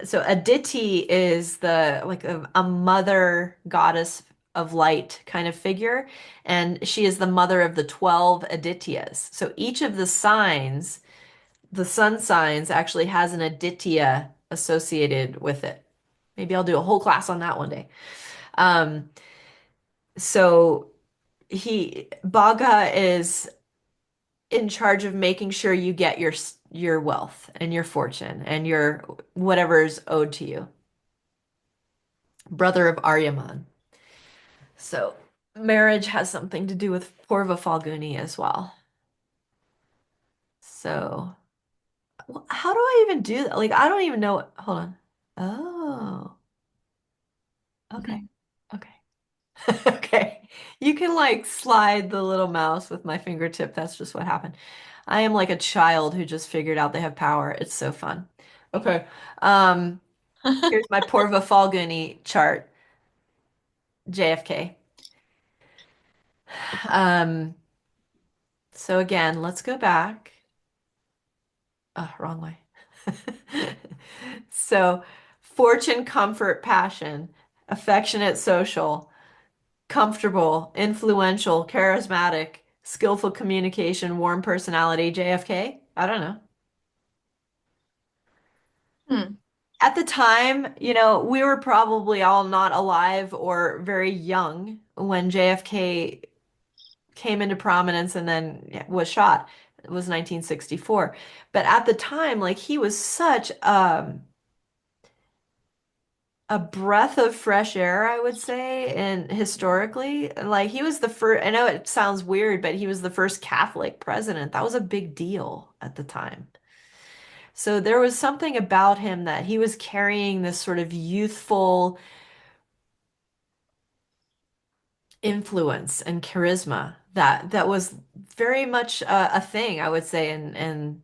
So Aditi is the like a mother goddess of light kind of figure, and she is the mother of the 12 Adityas. So each of the signs, the sun signs, actually has an Aditya associated with it. Maybe I'll do a whole class on that one day. Um, so Bhaga is in charge of making sure you get your wealth and your fortune and your whatever is owed to you. Brother of Aryaman. So marriage has something to do with Purva Falguni as well. So how do I even do that? Like I don't even know. Hold on. Oh, okay. Okay. Okay. You can like slide the little mouse with my fingertip. That's just what happened. I am like a child who just figured out they have power. It's so fun. Okay. Um, Here's my Purvaphalguni chart, JFK. Um, so again, let's go back. Oh, wrong way. So, fortune, comfort, passion, affectionate, social, comfortable, influential, charismatic, skillful communication, warm personality, JFK. I don't know. Hmm. At the time, we were probably all not alive or very young when JFK came into prominence and then was shot. It was 1964. But at the time, like he was such a breath of fresh air, I would say, and historically, like he was the first, I know it sounds weird, but he was the first Catholic president. That was a big deal at the time. So there was something about him that he was carrying this sort of youthful influence and charisma that was very much a thing, I would say, in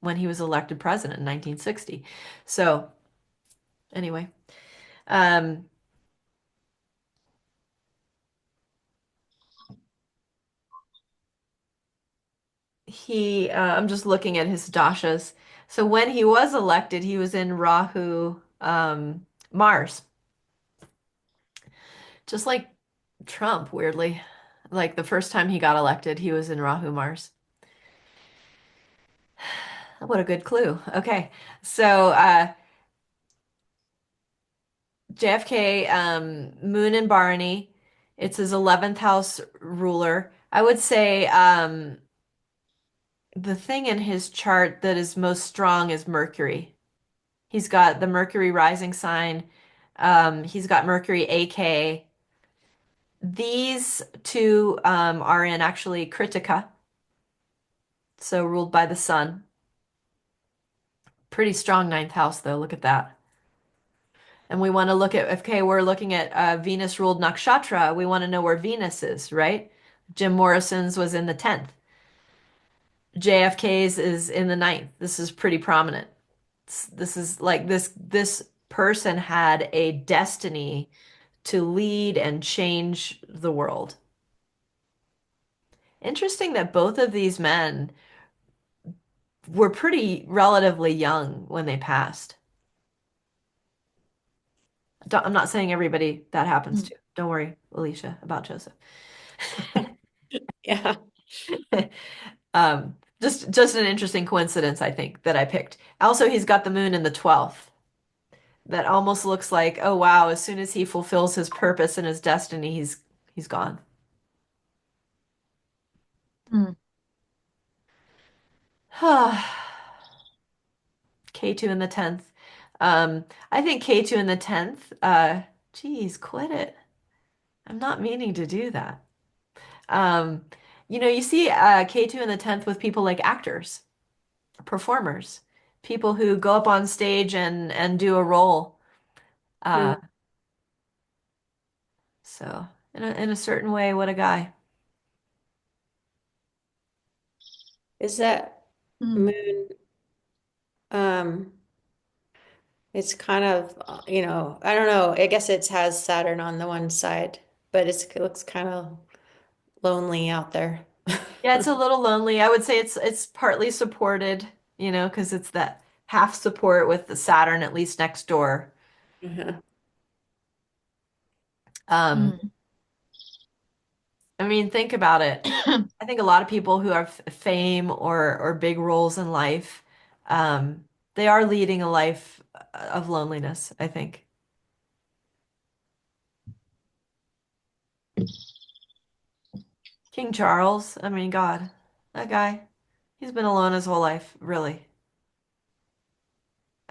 when he was elected president in 1960. So anyway, um, I'm just looking at his dashas. So when he was elected, he was in Rahu, Mars, just like Trump, weirdly. Like the first time he got elected, he was in Rahu, Mars. What a good clue. Okay. So, JFK, Moon and Bharani. It's his 11th house ruler. I would say the thing in his chart that is most strong is Mercury. He's got the Mercury rising sign. He's got Mercury AK. These two are in actually Kritika, so ruled by the sun. Pretty strong ninth house, though. Look at that. And we want to look at, okay, we're looking at Venus ruled nakshatra. We want to know where Venus is, right? Jim Morrison's was in the 10th. JFK's is in the ninth. This is pretty prominent. This is like this person had a destiny to lead and change the world. Interesting that both of these men were pretty relatively young when they passed. I'm not saying everybody that happens to. Don't worry, Alicia, about Joseph. Yeah. Just an interesting coincidence, I think, that I picked. Also, he's got the moon in the 12th. That almost looks like, oh wow, as soon as he fulfills his purpose and his destiny, he's gone. Hmm. K2 in the 10th. I think K2 in the 10th, geez, quit it. I'm not meaning to do that. Um, you see K2 in the 10th with people like actors, performers, people who go up on stage and do a role. Hmm. Uh, so in a certain way, what a guy. Is that Hmm. moon, um, it's kind of, I don't know. I guess it has Saturn on the one side, but it looks kind of lonely out there. Yeah, it's a little lonely. I would say it's partly supported, because it's that half support with the Saturn at least next door. Uh-huh. Um, I mean, think about it. I think a lot of people who have fame or big roles in life, um, they are leading a life of loneliness, I think. King Charles, I mean, God, that guy, he's been alone his whole life, really.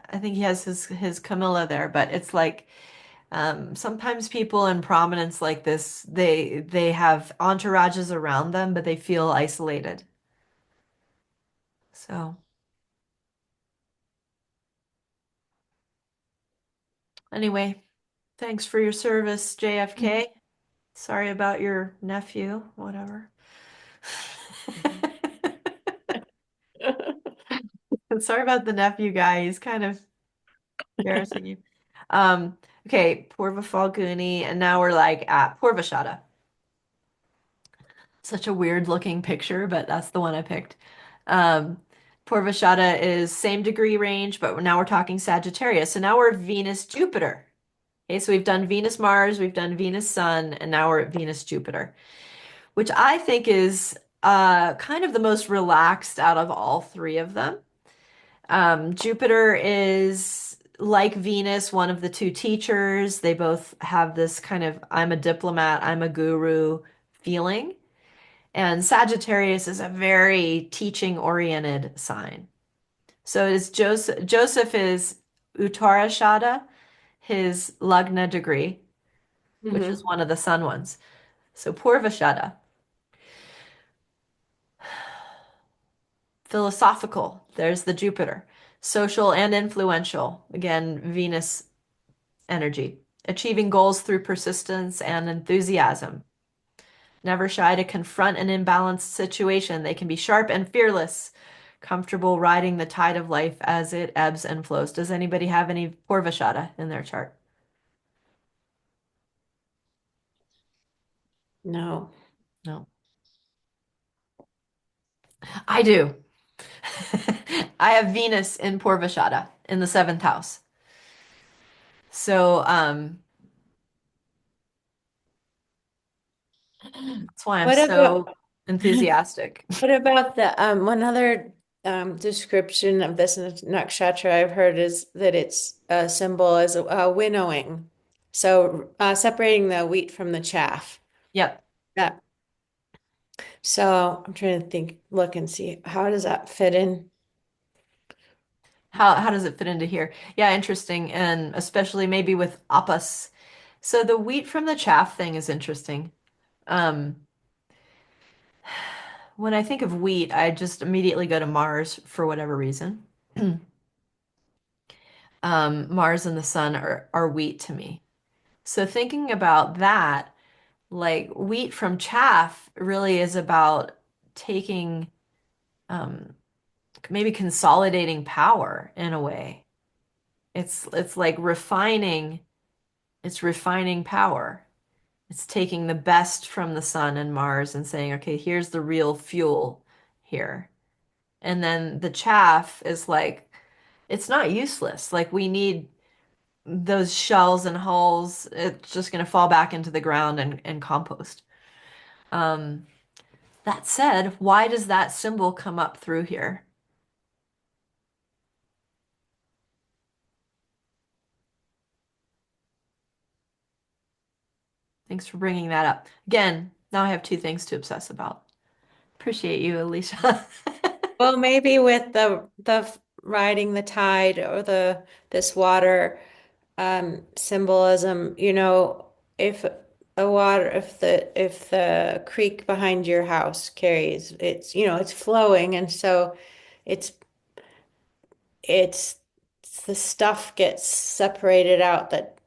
I think he has his Camilla there, but it's like sometimes people in prominence like this, they have entourages around them, but they feel isolated. So anyway, thanks for your service, JFK. Sorry about your nephew, whatever. Sorry about the nephew guy. He's kind of embarrassing you. Um, okay, Purvaphalguni, and now we're like at Purvashada. Such a weird looking picture, but that's the one I picked. Um, Purvashada is same degree range, but now we're talking Sagittarius. So now we're Venus Jupiter. Okay, so we've done Venus Mars, we've done Venus Sun, and now we're at Venus Jupiter, which I think is kind of the most relaxed out of all three of them. Jupiter is like Venus, one of the two teachers. They both have this kind of I'm a diplomat, I'm a guru feeling. And Sagittarius is a very teaching oriented sign. So it is Joseph is Uttarashada, his Lagna degree, which is Hmm. one of the sun ones. So Purvashada, philosophical, there's the Jupiter. Social and influential, again, Venus energy. Achieving goals through persistence and enthusiasm. Never shy to confront an imbalanced situation. They can be sharp and fearless, comfortable riding the tide of life as it ebbs and flows. Does anybody have any Purvashada in their chart? No. No. I do. I have Venus in Purvashada in the seventh house. So that's why I'm What about so enthusiastic. what about the one other description of this nakshatra I've heard is that its symbol is winnowing. So separating the wheat from the chaff. Yep. Yeah. So I'm trying to think, look and see how does that fit in? How does it fit into here? Yeah, interesting. And especially maybe with appas. So the wheat from the chaff thing is interesting. Um, when I think of wheat, I just immediately go to Mars for whatever reason. Mars and the sun are wheat to me. So thinking about that, like wheat from chaff really is about taking, um, maybe consolidating power in a way. It's like it's refining power. It's taking the best from the sun and Mars and saying, okay, here's the real fuel here. And then the chaff is like, it's not useless. Like we need those shells and hulls. It's just going to fall back into the ground and compost. Um, that said, why does that symbol come up through here? Thanks for bringing that up. Again, now I have two things to obsess about. Appreciate you, Alicia. Well, maybe with the riding the tide or the this water symbolism, if a water, if the creek behind your house carries, it's, it's flowing, and so it's it's the stuff gets separated out that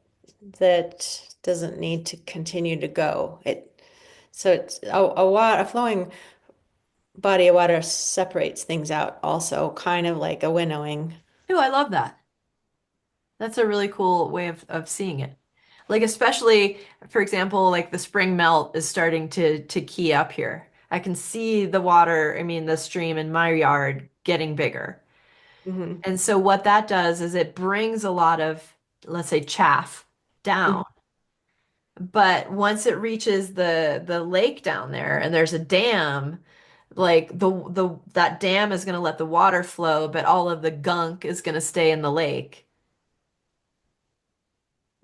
doesn't need to continue to go. So it's a flowing body of water separates things out also, kind of like a winnowing. Ooh, I love that. That's a really cool way of seeing it. Like especially, for example, like the spring melt is starting to key up here. I can see the water, I mean the stream in my yard getting bigger. Hmm. And so what that does is it brings a lot of, let's say, chaff down. But once it reaches the lake down there and there's a dam, like the that dam is going to let the water flow, but all of the gunk is going to stay in the lake,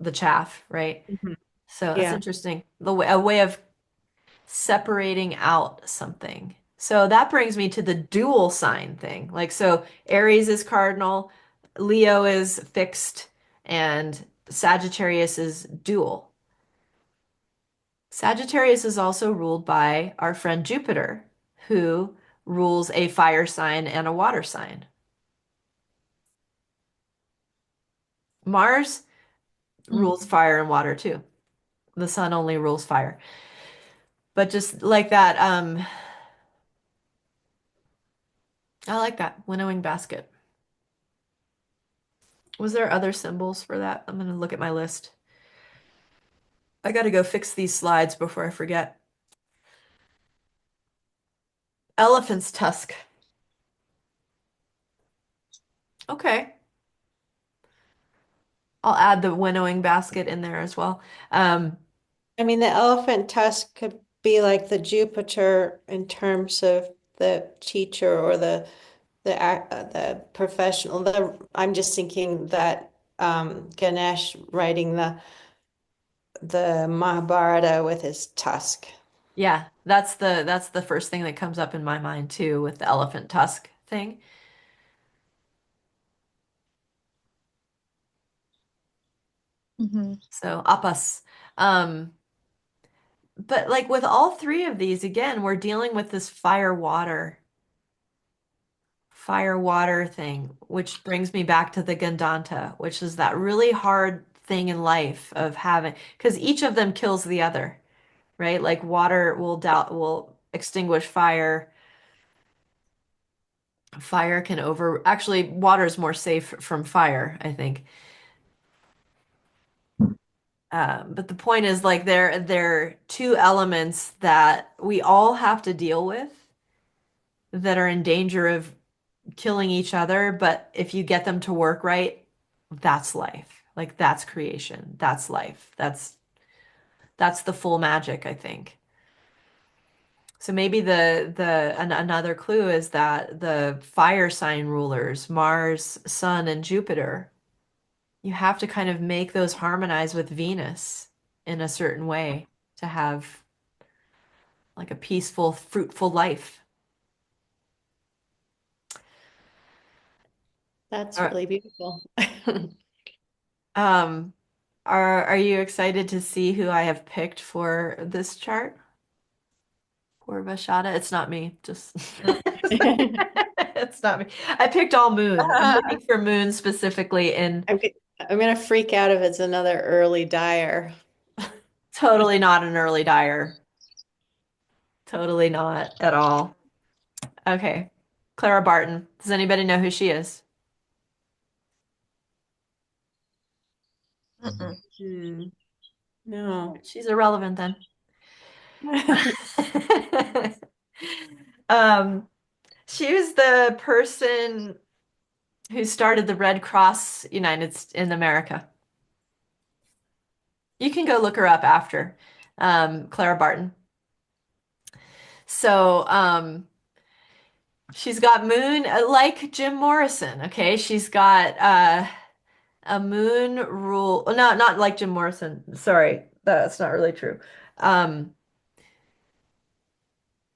the chaff, right? Hmm. So that's Yeah. interesting. A way of separating out something. So that brings me to the dual sign thing. Like so Aries is cardinal, Leo is fixed, and Sagittarius is dual. Sagittarius is also ruled by our friend Jupiter, who rules a fire sign and a water sign. Mars rules fire and water too. The sun only rules fire. But just like that, I like that winnowing basket. Was there other symbols for that? I'm gonna look at my list. I gotta go fix these slides before I forget. Elephant's tusk. Okay. I'll add the winnowing basket in there as well. Um, I mean, the elephant tusk could be like the Jupiter in terms of the teacher or the professional. I'm just thinking that Ganesh writing the Mahabharata with his tusk. yeah, that's the first thing that comes up in my mind too with the elephant tusk thing. Mhm. So appas. Um, but like with all three of these, again, we're dealing with this fire water thing, which brings me back to the Gandanta, which is that really hard thing in life of having, because each of them kills the other, right? Like water will extinguish fire. Fire can actually water is more safe from fire, I think. But the point is like they're two elements that we all have to deal with that are in danger of killing each other, but if you get them to work right, that's life. Like that's creation. That's life. That's the full magic, I think. So maybe another clue is that the fire sign rulers, Mars, Sun, and Jupiter, you have to kind of make those harmonize with Venus in a certain way to have like a peaceful, fruitful life. All That's right. really beautiful. Um, are you excited to see who I have picked for this chart? Purvashada? It's not me. Just it's not me. I picked all moon. I'm looking for moon specifically in I'm gonna freak out if it's another early dyer. totally not an early dyer. Totally not at all. Okay. Clara Barton. Does anybody know who she is? Mm-mm. Hmm. No. She's irrelevant then. Um, she was the person who started the Red Cross in America. You can go look her up after, Clara Barton. So, she's got moon, like Jim Morrison, okay? She's got a moon rule. Oh, no, not like Jim Morrison. Sorry, that's not really true. Um,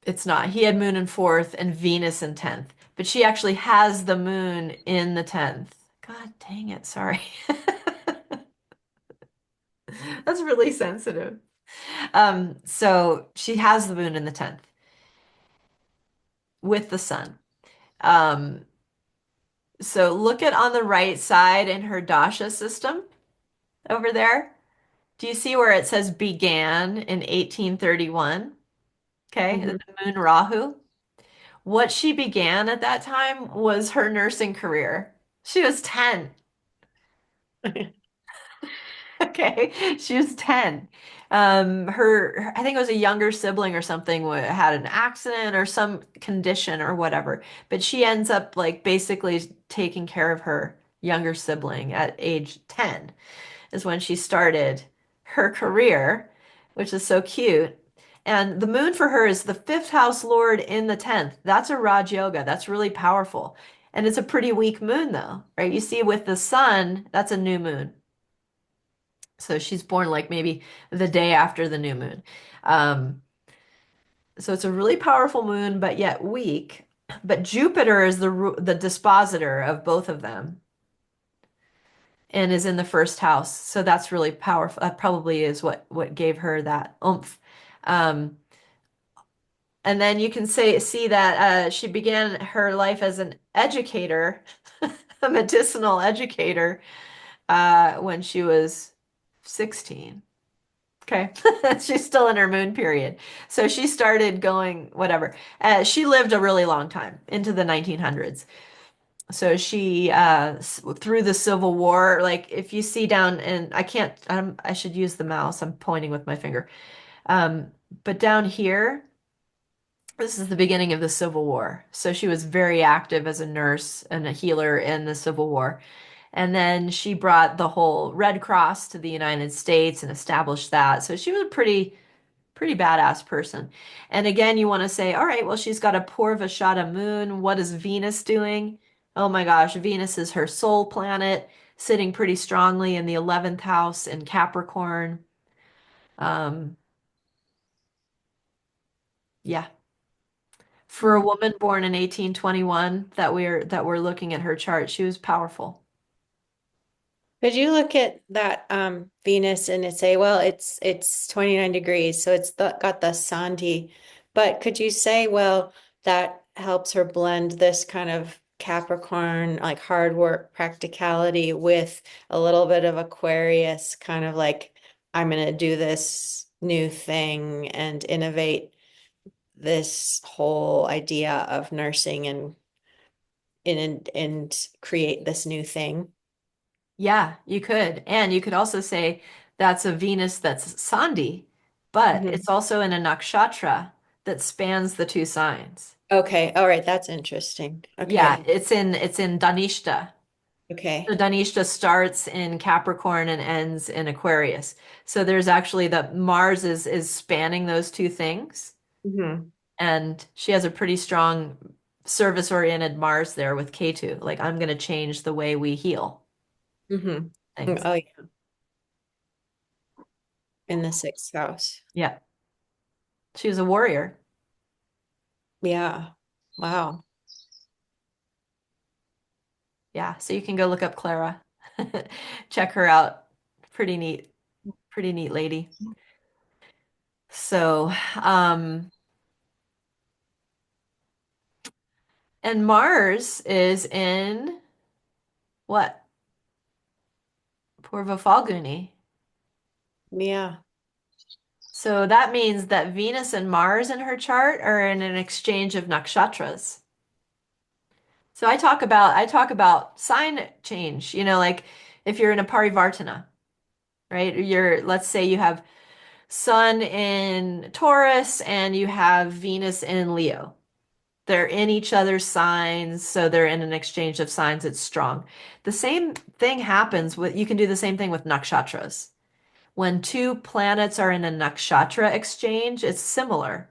it's not. He had moon in fourth and Venus in 10th, but she actually has the moon in the 10th. God dang it, sorry. That's really sensitive. So she has the moon in the 10th with the sun. Um, so look at on the right side in her dasha system over there. Do you see where it says began in 1831? Okay, the Mhm. moon Rahu. What she began at that time was her nursing career. She was 10. Okay, she was 10. I think it was a younger sibling or something had an accident or some condition or whatever, but she ends up like basically taking care of her younger sibling at age 10 is when she started her career, which is so cute. And the moon for her is the fifth house lord in the 10th. That's a Raj Yoga. That's really powerful. And it's a pretty weak moon though, right? You see with the sun, that's a new moon. So she's born like maybe the day after the new moon. Um, so it's a really powerful moon, but yet weak. But Jupiter is the dispositor of both of them and is in the first house. So that's really powerful. That probably is what gave her that oomph. Um, and then you can see that she began her life as an educator, a medicinal educator, when she was 16. Okay. She's still in her moon period. So she started going, whatever. She lived a really long time into the 1900s. So she, through the Civil War, like if you see down, and I can't, I should use the mouse. I'm pointing with my finger. Um, but down here, this is the beginning of the Civil War. So she was very active as a nurse and a healer in the Civil War. And then she brought the whole Red Cross to the United States and established that. So she was a pretty badass person. And again, you want to say, all right, well, she's got a Purvashada moon. What is Venus doing? Oh my gosh, Venus is her soul planet, sitting pretty strongly in the 11th house in Capricorn. Um, yeah. For a woman born in 1821 that we're looking at her chart, she was powerful. Could you look at that Venus and it say, well, it's 29 degrees, so got the Santi. But could you say, well, that helps her blend this kind of Capricorn, like hard work, practicality with a little bit of Aquarius, kind of like I'm gonna do this new thing and innovate this whole idea of nursing and create this new thing. Yeah, you could. And you could also say that's a Venus that's Sandhi, but Mhm. it's also in a nakshatra that spans the two signs. Okay, all right, that's interesting. Yeah, Okay, it's in Dhanishta. So okay. Dhanishta starts in Capricorn and ends in Aquarius. So there's actually the Mars is spanning those two things. Hmm. And she has a pretty strong service-oriented Mars there with Ketu. Like I'm gonna change the way we heal Hmm. things. Oh, yeah, in the sixth house. Yeah. She was a warrior. Yeah. Wow. Yeah, so you can go look up Clara. Check her out. Pretty neat, pretty neat lady. So, and Mars is in what? Purvaphalguni. Yeah. So that means that Venus and Mars in her chart are in an exchange of nakshatras. So I talk about sign change, like if you're in a parivartana, right? Let's say you have Sun in Taurus and you have Venus in Leo. They're in each other's signs, so they're in an exchange of signs. It's strong. The same thing happens you can do the same thing with nakshatras. When two planets are in a nakshatra exchange, it's similar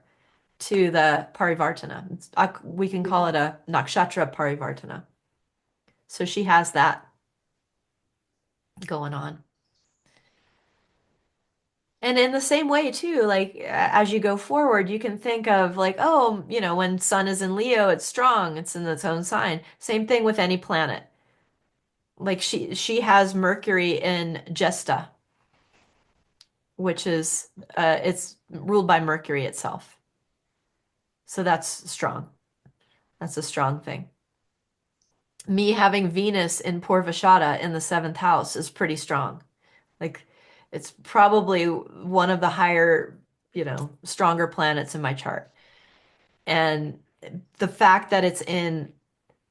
to the parivartana. We can call it a nakshatra parivartana. So she has that going on. And in the same way too, like as you go forward, you can think of like, oh, when Sun is in Leo, it's strong, it's in its own sign. Same thing with any planet. Like she has Mercury in Jesta, which is it's ruled by Mercury itself. So that's strong. That's a strong thing. Me having Venus in Purvashada in the seventh house is pretty strong. Like it's probably one of the higher, stronger planets in my chart. And the fact that it's in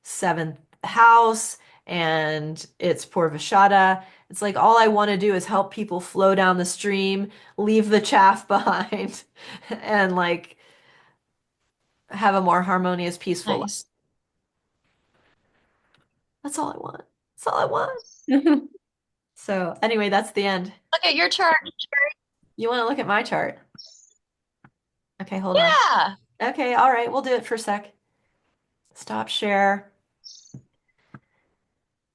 seventh house and it's Purvashada, it's like all I want to do is help people flow down the stream, leave the chaff behind, and like have a more harmonious, peaceful life. Nice. That's all I want. That's all I want. So anyway, that's the end. Look at your chart. You want to look at my chart? Okay, hold on. Yeah. Okay, all right, we'll do it for a sec. Stop share.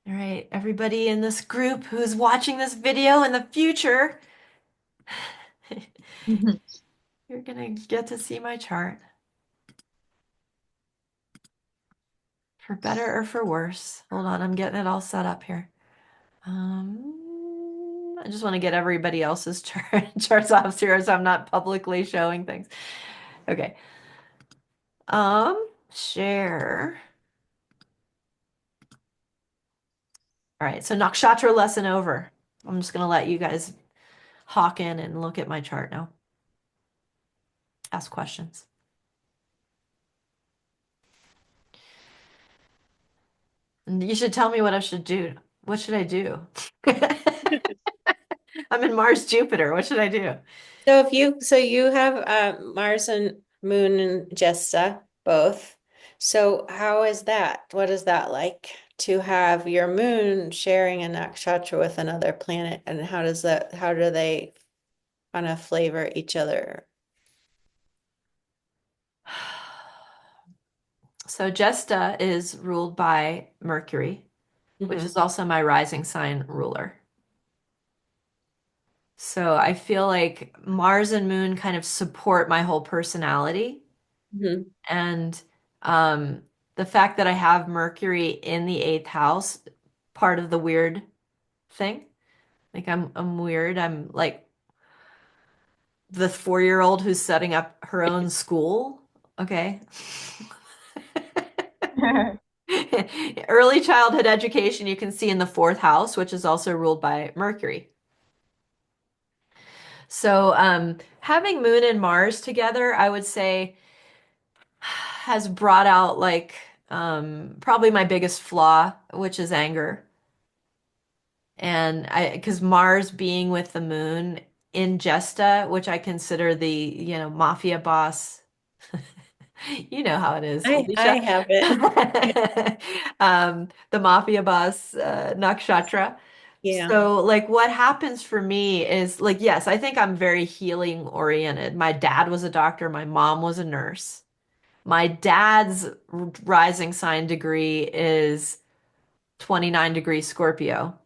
All right, everybody in this group who's watching this video in the future, you're gonna get to see my chart. For better or for worse. Hold on, I'm getting it all set up here. I just want to get everybody else's charts off here so I'm not publicly showing things. Okay. Share. All right, so Nakshatra lesson over. I'm just gonna let you guys hawk in and look at my chart now. Ask questions. And you should tell me what I should do. What should I do? I'm in Mars, Jupiter. What should I do? So you have Mars and Moon and Jesta both. So how is that? What is that like to have your moon sharing a nakshatra with another planet? And how do they kind of flavor each other? So Jesta is ruled by Mercury, which Mhm. is also my rising sign ruler. So I feel like Mars and Moon kind of support my whole personality. Mhm. And um, the fact that I have Mercury in the eighth house, part of the weird thing. Like I'm weird. I'm like the 4-year-old who's setting up her own school. Okay. Early childhood education you can see in the fourth house, which is also ruled by Mercury. So having Moon and Mars together, I would say has brought out like probably my biggest flaw, which is anger. And because Mars being with the moon in Gesta, which I consider the, mafia boss. You know how it is, I Alicia. have it. The mafia boss, Nakshatra. Yeah. So, like, what happens for me is like, yes, I think I'm very healing oriented. My dad was a doctor, my mom was a nurse. My dad's rising sign degree is 29 degrees Scorpio.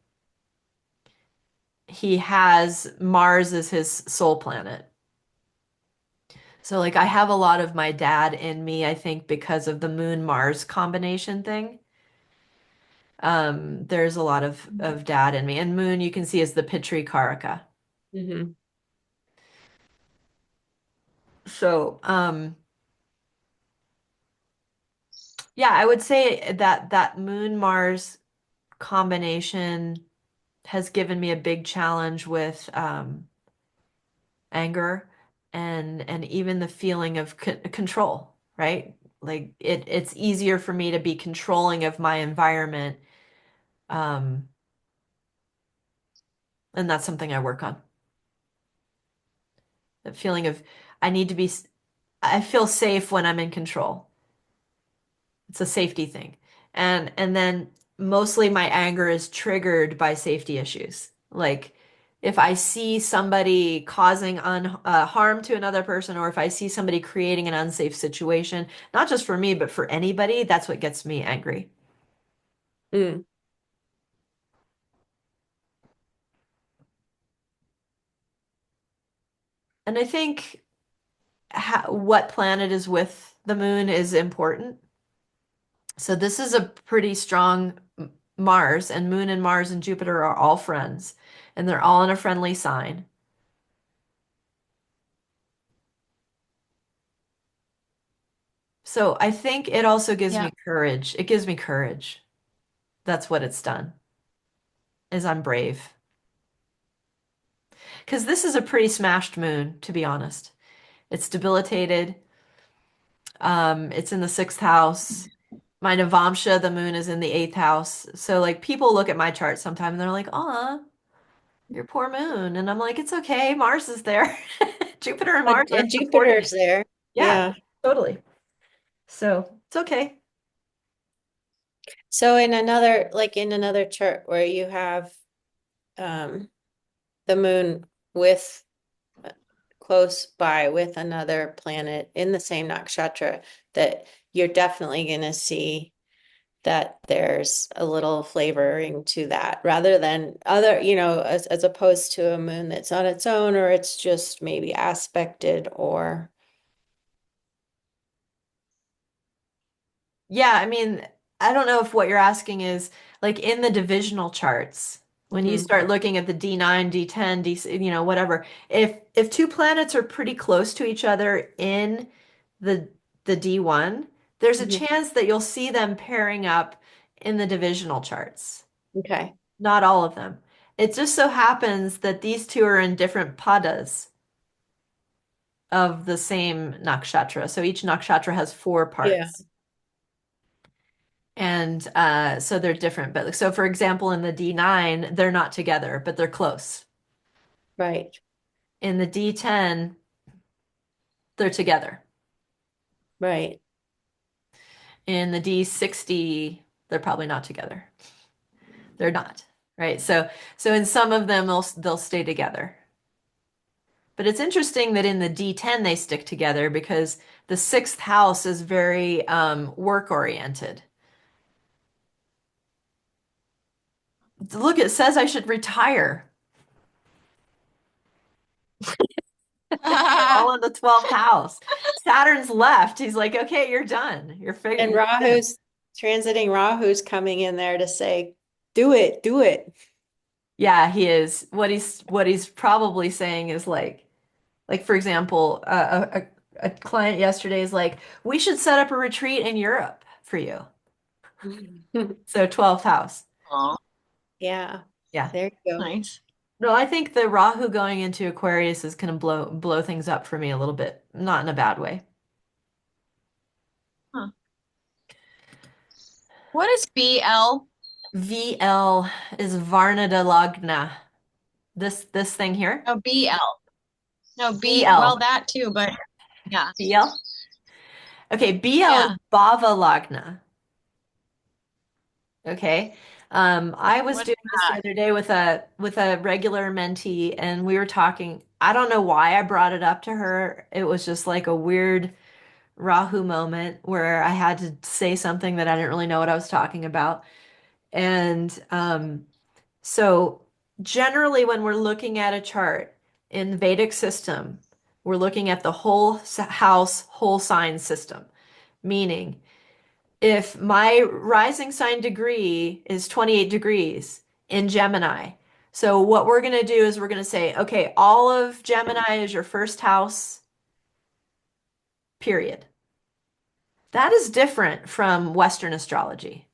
He has Mars as his soul planet. So like I have a lot of my dad in me, I think, because of the Moon Mars combination thing. There's a lot of dad in me. And Moon you can see is the Pitri Karaka. Mhm. So yeah, I would say that Moon Mars combination has given me a big challenge with anger and even the feeling of control, right? Like it's easier for me to be controlling of my environment. Um, and that's something I work on. The feeling of I need to be, I feel safe when I'm in control. It's a safety thing. And then mostly my anger is triggered by safety issues. Like if I see somebody causing harm to another person, or if I see somebody creating an unsafe situation, not just for me, but for anybody, that's what gets me angry. Mm. And I think what planet is with the moon is important. So this is a pretty strong Mars, and Moon and Mars and Jupiter are all friends, and they're all in a friendly sign. So I think it also gives Yeah. me courage. It gives me courage. That's what it's done, is I'm brave. Because this is a pretty smashed moon, to be honest. It's debilitated. It's in the sixth house. My Navamsha, the moon is in the eighth house. So like people look at my chart sometime and they're like, "Aw, your poor moon." And I'm like, "It's okay. Mars is there. Jupiter and Mars are And supporting it." Jupiter's there. Yeah, Yeah. totally. So it's okay. So in another, like in another chart where you have um the moon with close by with another planet in the same nakshatra, that you're definitely going to see that there's a little flavoring to that rather than other, as opposed to a moon that's on its own or it's just maybe aspected or Yeah, I mean, I don't know if what you're asking is like in the divisional charts, when you Mhm. start looking at the D9, D10, whatever, if two planets are pretty close to each other in the the D1, there's a Mhm. chance that you'll see them pairing up in the divisional charts. Okay. Not all of them. It just so happens that these two are in different padas of the same nakshatra. So each nakshatra has four Yeah, parts. And so they're different. But so for example, in the D9, they're not together, but they're close. right, In the D10, they're together. right. In the D60, they're probably not together. They're not, right? So in some of them they'll stay together. But it's interesting that in the D10 they stick together because the sixth house is very work oriented. Look, it says I should retire. They're all in the 12th house. Saturn's left. He's like, okay, you're done. And You're finished. Rahu's coming in there to say, do it, do it. Yeah, he is. What he's probably saying is like for example, a client yesterday is like, we should set up a retreat in Europe for you. So 12th house. Aw, Yeah, Yeah. there you go. nice. No, I think the Rahu going into Aquarius is gonna blow things up for me a little bit, not in a bad way. Huh. What is BL? VL is Varnada Lagna. This thing here. Oh, BL. No, B, BL. well, that too, but yeah. BL. Okay, BL is Yeah. Bhava Lagna. Okay. I was What's doing this the that? other day with a regular mentee, and we were talking. I don't know why I brought it up to her. It was just like a weird Rahu moment where I had to say something that I didn't really know what I was talking about. And so generally when we're looking at a chart in the Vedic system, we're looking at the whole house, whole sign system, meaning if my rising sign degree is 28 degrees in Gemini, so what we're going to do is we're going to say, okay, all of Gemini is your first house, period. That is different from Western astrology,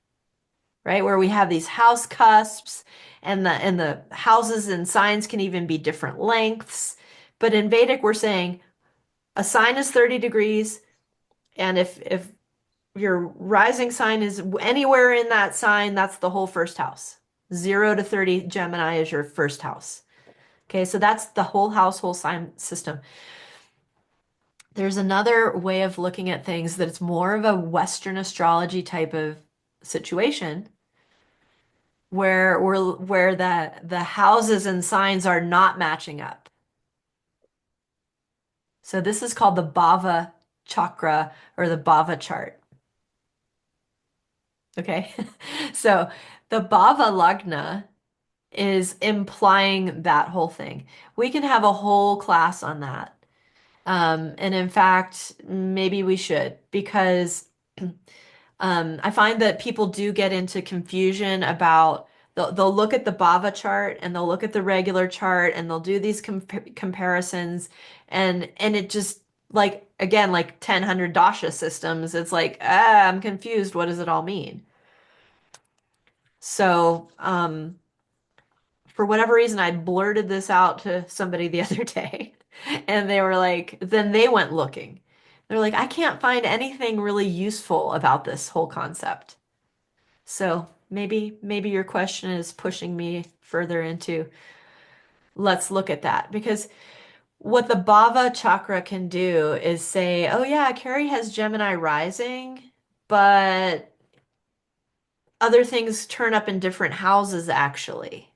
right? Where we have these house cusps and the houses and signs can even be different lengths. But in Vedic, we're saying a sign is 30 degrees, and if your rising sign is anywhere in that sign, that's the whole first house. 0 to 30 Gemini is your first house. Okay, so that's the whole house, whole sign system. There's another way of looking at things that it's more of a Western astrology type of situation where the houses and signs are not matching up. So this is called the Bhava chakra or the Bhava chart. Okay. So the Bhava Lagna is implying that whole thing. We can have a whole class on that. And in fact, maybe we should because I find that people do get into confusion about they'll look at the Bava chart and they'll look at the regular chart and they'll do these comparisons and it just like again, like 10 dasha systems. It's like, ah, I'm confused. What does it all mean? So, for whatever reason, I blurted this out to somebody the other day, and they were like, then they went looking. They're like, I can't find anything really useful about this whole concept. So maybe your question is pushing me further into let's look at that because what the Bhava chakra can do is say, oh yeah, Carrie has Gemini rising, but other things turn up in different houses actually.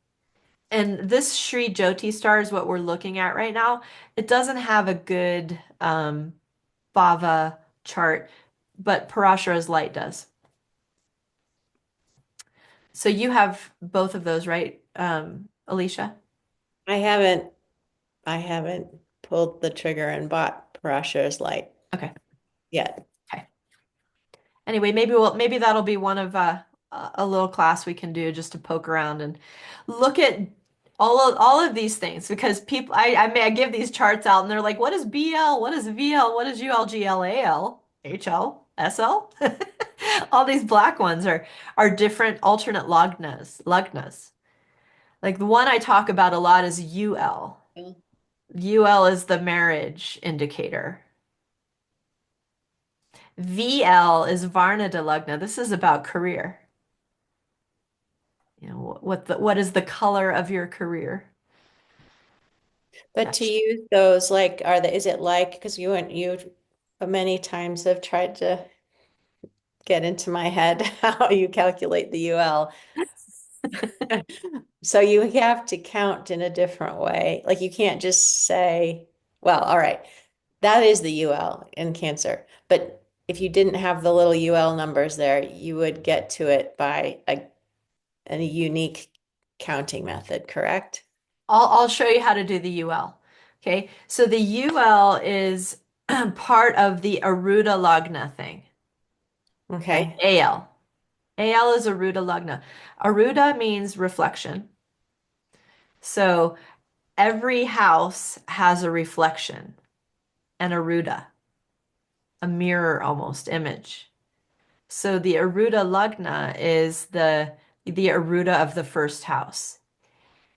And this Sri Jyoti star is what we're looking at right now. It doesn't have a good Bhava chart, but Parashara's light does. So you have both of those, right, Alicia? I haven't I haven't pulled the trigger and bought Parashara's light Okay. yet. Okay. Anyway, maybe that'll be one of a little class we can do just to poke around and look at all of these things because people I give these charts out and they're like, what is BL? What is VL? What is ULGLAL? HL? SL? All these black ones are different alternate lugnas. Like the one I talk about a lot is UL. UL is the marriage indicator. VL is Varna de Lugna. This is about career. You know, what is the color of your career? But to That's, use those, like, is it like, because you many times have tried to get into my head how you calculate the UL. So you have to count in a different way. Like you can't just say, well, all right, that is the UL in Cancer. But if you didn't have the little UL numbers there, you would get to it by a unique counting method, correct? I'll show you how to do the UL. Okay, so the UL is part of the Aruda Lagna thing, right? Okay. AL. AL is Aruda Lagna. Aruda means reflection. So every house has a reflection, an Aruda, a mirror almost image. So the Aruda Lagna is the Aruda of the first house.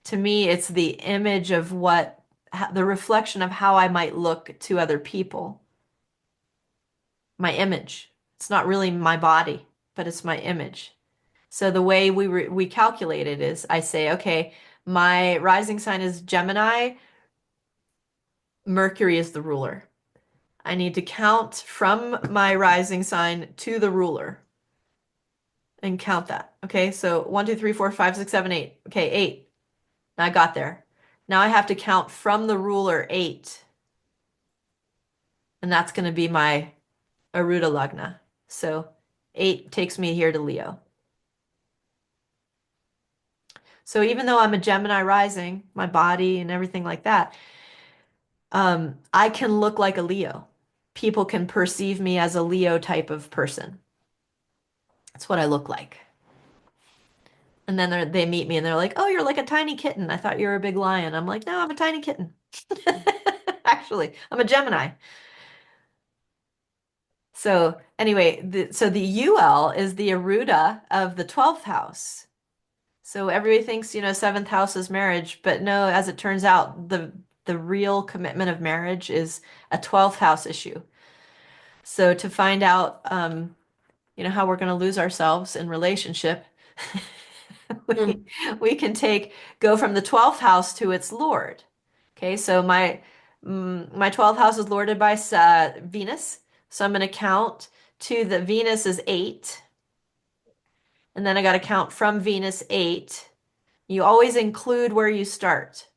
To me, it's the image of the reflection of how I might look to other people. My image. It's not really my body, but it's my image. So the way we calculate it is I say, okay, my rising sign is Gemini, Mercury is the ruler. I need to count from my rising sign to the ruler and count that. Okay, so 1, 2, 3, 4, 5, 6, 7, 8. Okay, 8. Now I got there. Now I have to count from the ruler 8. And that's going to be my Aruda Lagna. So 8 takes me here to Leo. So even though I'm a Gemini rising, my body and everything like that, I can look like a Leo. People can perceive me as a Leo type of person. That's what I look like. And then they meet me and they're like, "Oh, you're like a tiny kitten. I thought you were a big lion." I'm like, "No, I'm a tiny kitten." Actually, I'm a Gemini. So anyway, so the UL is the Aruda of the 12th house. So everybody thinks, seventh house is marriage, but no, as it turns out, the real commitment of marriage is a 12th house issue. So to find out, how we're going to lose ourselves in relationship, we, Mm. we can go from the 12th house to its lord. Okay, so my 12th house is lorded by Venus. So I'm going to count to the Venus is 8. And then I got to count from Venus 8. You always include where you start.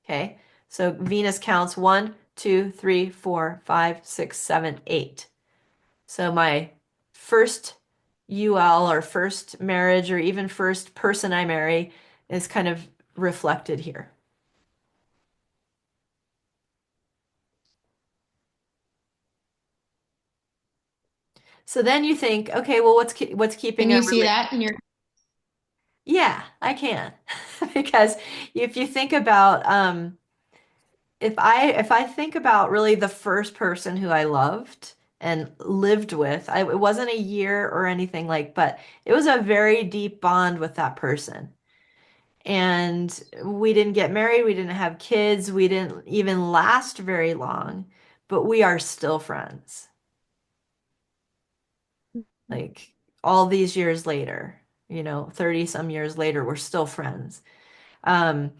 Okay, so Venus counts 1, 2, 3, 4, 5, 6, 7, 8. So my first UL or first marriage or even first person I marry is kind of reflected here. So then you think, okay, well, what's Can keeping a you see really? that in your Yeah, I can, because if you think about if I think about really the first person who I loved and lived with, it wasn't a year or anything like, but it was a very deep bond with that person. And we didn't get married, we didn't have kids, we didn't even last very long, but we are still friends. Like all these years later, 30 some years later, we're still friends. Um,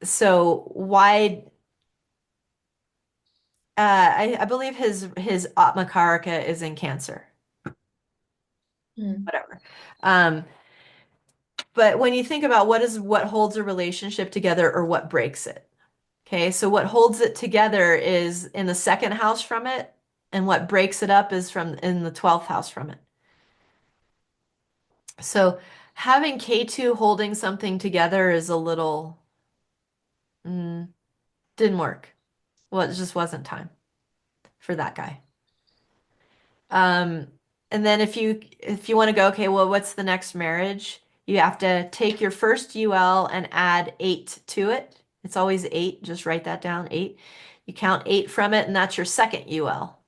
so why I believe his Atmakaraka is in Cancer, Hmm. whatever. Um, but when you think about what holds a relationship together or what breaks it, okay, so what holds it together is in the second house from it, and what breaks it up is from in the 12th house from it. So having K2 holding something together is a little mm, didn't work. Well, it just wasn't time for that guy. Um, and then if you want to go, okay, well, what's the next marriage? You have to take your first UL and add 8 to it. It's always 8. Just write that down, 8. You count 8 from it, and that's your second UL.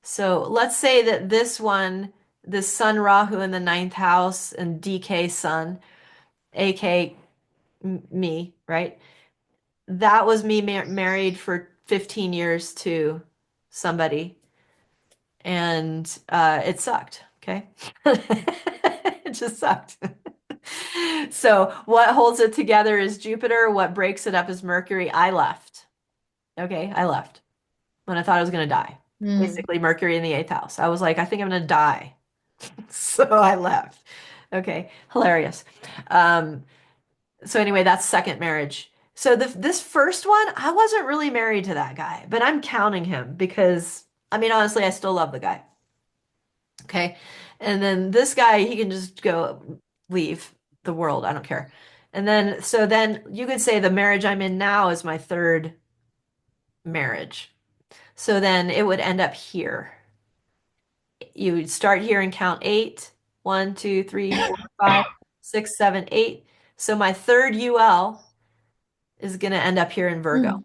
So let's say that this one, this Sun Rahu in the ninth house and DK Sun, AK me, right? That was me married for 15 years to somebody, and it sucked. Okay. It just sucked. So, what holds it together is Jupiter. What breaks it up is Mercury. I left. Okay. I left when I thought I was going to die. Hmm. Basically, Mercury in the eighth house. I was like, I think I'm going to die. So, I left. Okay. Hilarious. Um, so, anyway, that's second marriage. So, this first one, I wasn't really married to that guy, but I'm counting him because, I mean, honestly, I still love the guy. Okay. And then this guy, he can just go leave the world. I don't care. And then, so then you could say the marriage I'm in now is my third marriage. So then it would end up here. You would start here and count 8. 1, 2, 3, 4, 5, 6, 7, 8. So my third UL is going to end up here in Virgo.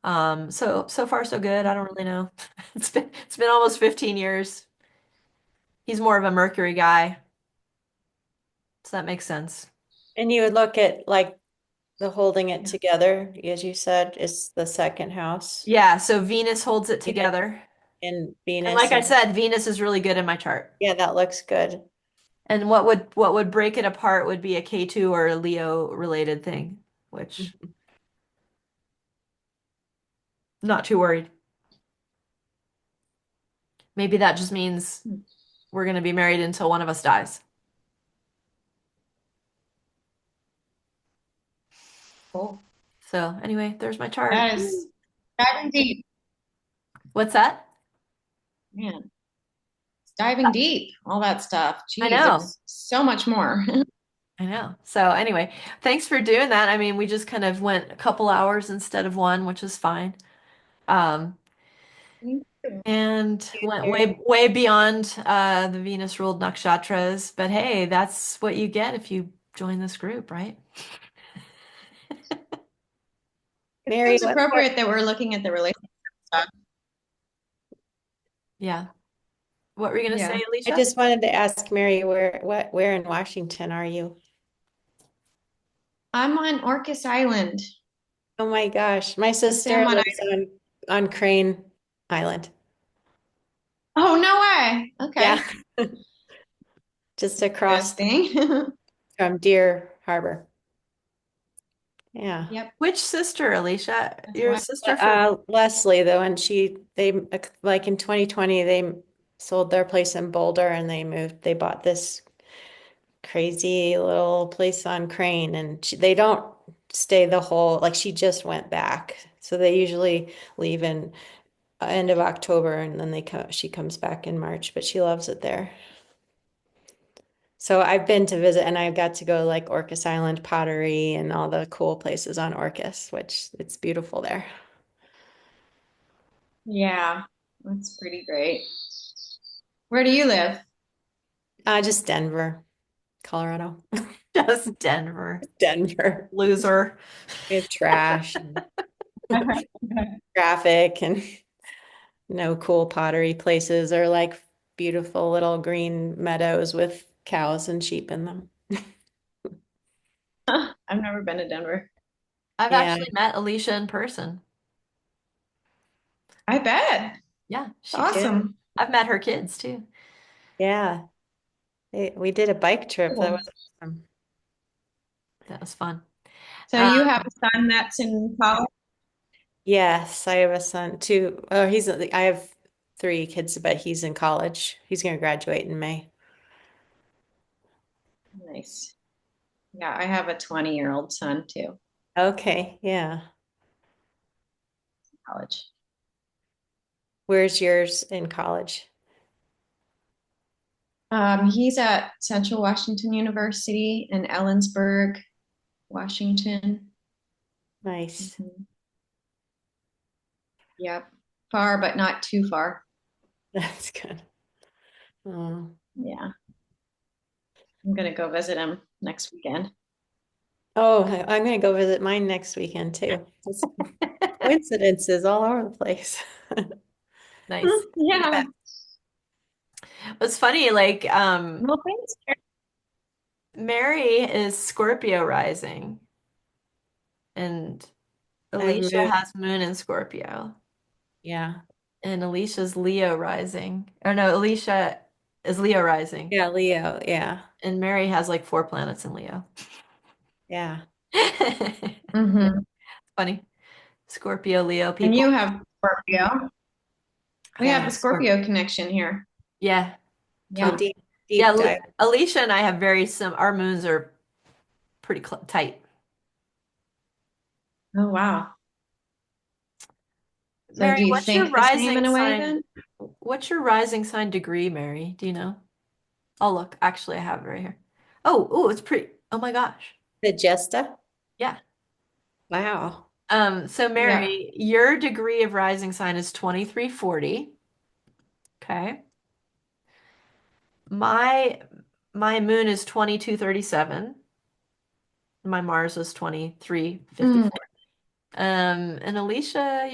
Hmm. So far so good. I don't really know. It's been almost 15 years. He's more of a Mercury guy. Does that make sense? And you would look at like the holding it together, as you said, is the second house. Yeah, so Venus holds it Venus together. and And Venus like I and said, Venus is really good in my chart. yeah, that looks good. And what would break it apart would be a K2 or a Leo related thing, which Mhm. not too worried. Maybe that just means we're going to be married until one of us dies. Cool. So anyway, there's my chart. That is diving deep, What's that? man. It's diving deep, all that stuff. I Geez, know. there's so much more. I know. So anyway, thanks for doing that. I mean, we just kind of went a couple hours instead of one, which is fine. Um, Thank you. and went Very- way beyond the Venus ruled nakshatras. But hey, that's what you get if you join this group, right? It Mary, seems appropriate that we're looking at the relationship stuff. Yeah. What were you gonna say, Yeah. I Alicia? just wanted to ask Mary, where in Washington are you? I'm on Orcas Island. Oh my gosh, my The sister San Juan lives on Crane Island. Oh, no way. Yeah, Okay. just across Interesting. from Deer Harbor. Yeah. Yep. Which sister, Alicia? That's Your why. sister from Leslie though, and they like in 2020 they sold their place in Boulder and they bought this crazy little place on Crane and they don't stay the whole, like she just went back. So they usually leave in end of October and then she comes back in March, but she loves it there. So I've been to visit and I got to go like Orcas Island Pottery and all the cool places on Orcas, which it's beautiful there. Yeah. That's pretty great. Where do you live? Just Denver, Colorado. Just Denver. Denver. Loser. We have trash and traffic and no cool pottery places or like beautiful little green meadows with cows and sheep in them. I've never been to Denver. I've Yeah, actually met Alicia in person. I bet. Yeah, It's she good. awesome. I've met her kids too. Yeah. We did a bike trip. That Cool. was awesome. That was fun. So you have a son that's in college? Yes, I have a son too. Oh, I have three kids, but he's in college. He's going to graduate in May. Nice. Yeah, I have a 20-year-old son too, Okay, yeah. college. Where's yours in college? He's at Central Washington University in Ellensburg, Washington. Nice. Mhm. Yep. Far, but not too far. That's good. Oh, Yeah. I'm gonna go visit him next weekend. I'm going to go visit mine next weekend too. It's coincidences all over the place. Nice. Yeah. It's funny, like Well, thanks. Mary is Scorpio rising and I've Alicia moved. has moon in Scorpio Yeah. and Alicia's Leo rising. Or no, Alicia is Leo rising Yeah, Leo. Yeah. and Mary has like four planets in Leo. Yeah. Hmm. Funny. Scorpio, Leo And people. you have Scorpio. We I have have the Scorpio. Scorpio connection here. Yeah, Oh, Yeah. totally. Yeah, deep dive. Alicia and I have our moons are pretty cl tight. Oh, wow. So Mary, do you what's your think the same rising in a way sign? then? What's your rising sign degree, Mary? Do you know? Oh, look, actually, I have it right here. Oh, it's pretty. Oh my gosh. The Jesta? Yeah. Wow. So Yeah. Mary, your degree of rising sign is 2340. Okay. My my moon is 2237. My Mars is Mm, 2354. And Alicia,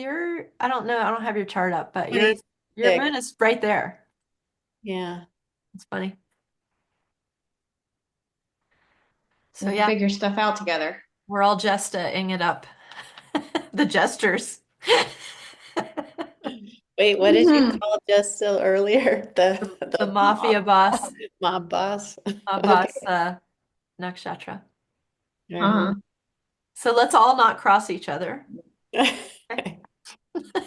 I don't know, I don't have your chart up, but your 26. moon is right there. Yeah. It's funny. So we'll yeah, figure stuff out together. we're all just-ing it up. The jesters. Wait, what did you Mhm. call Jesta earlier? The The mafia boss, mob boss. mob Okay. boss, Nakshatra. Uh-huh. Uh-huh. So let's all not cross each other. Okay?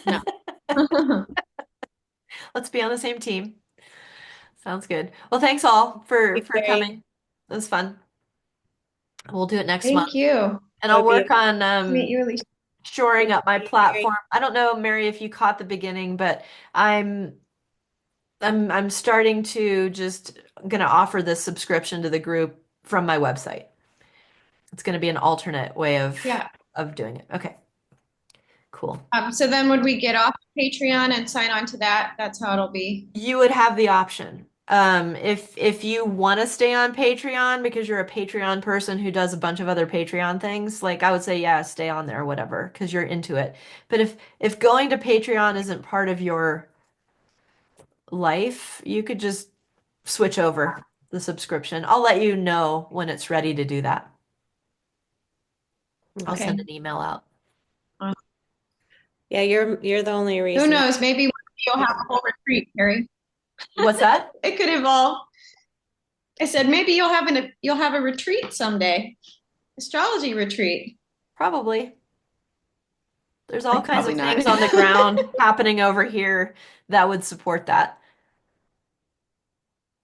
No. Let's be on the same team. Sounds good. Well, thanks all for Okay. coming. It was fun. We'll do it next month. Thank you. And That I'll would be work on Meet you, Alicia. shoring good to up my meet you, Kerry. platform. I don't know, Mary, if you caught the beginning, but I'm I'm starting to just gonna offer this subscription to the group from my website. It's gonna be an alternate way Yeah. of doing it. Okay, cool. So then would we get off Patreon and sign on to that? That's how it'll be. You would have the option. If you want to stay on Patreon because you're a Patreon person who does a bunch of other Patreon things, like I would say, yeah, stay on there, whatever, because you're into it. But if going to Patreon isn't part of your life, you could just switch over the subscription. I'll let you know when it's ready to do that. I'll Okay. send Okay. an email out. Uh, Yeah, you're the only who reason. knows? Maybe one day you'll have a whole retreat, Kerry. What's that? It could evolve. I said maybe you'll have a retreat someday. Astrology retreat. Probably. There's all kinds Probably of not. things on the ground happening over here that would support that.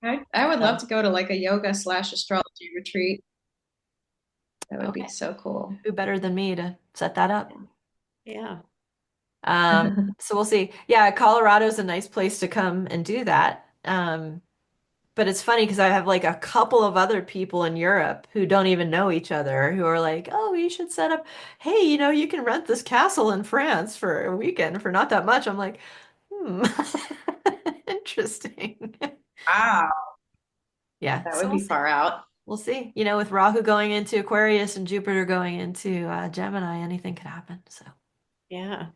I would love So, to go to like a yoga slash astrology retreat. That would be okay. so cool. Who better than me to set that up? Yeah. So we'll see. Yeah, Colorado's a nice place to come and do that. But it's funny because I have like a couple of other people in Europe who don't even know each other who are like, oh, you should set up, hey, you can rent this castle in France for a weekend for not that much. I'm like, hmm, interesting. Wow. Yeah. That So would we'll be see. far out. We'll see. You know, with Rahu going into Aquarius and Jupiter going into Gemini, anything could happen. So, Yeah,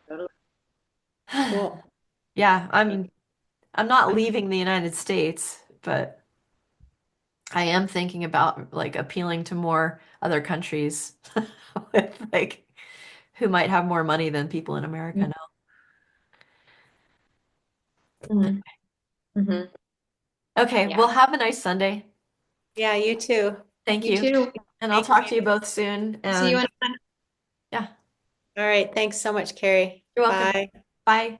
Totally. cool. yeah, I'm not leaving the United States, but I am thinking about like appealing to more other countries with like who might have more money than people in America now. Mm-hmm. Mm-hmm. Okay, well, Yeah. have a nice Sunday. Yeah, you too. Thank You you. too. And I'll Thank talk to you you. both soon. See you And in yeah, All right. Thanks so much, Carrie. you're welcome. Bye. Bye.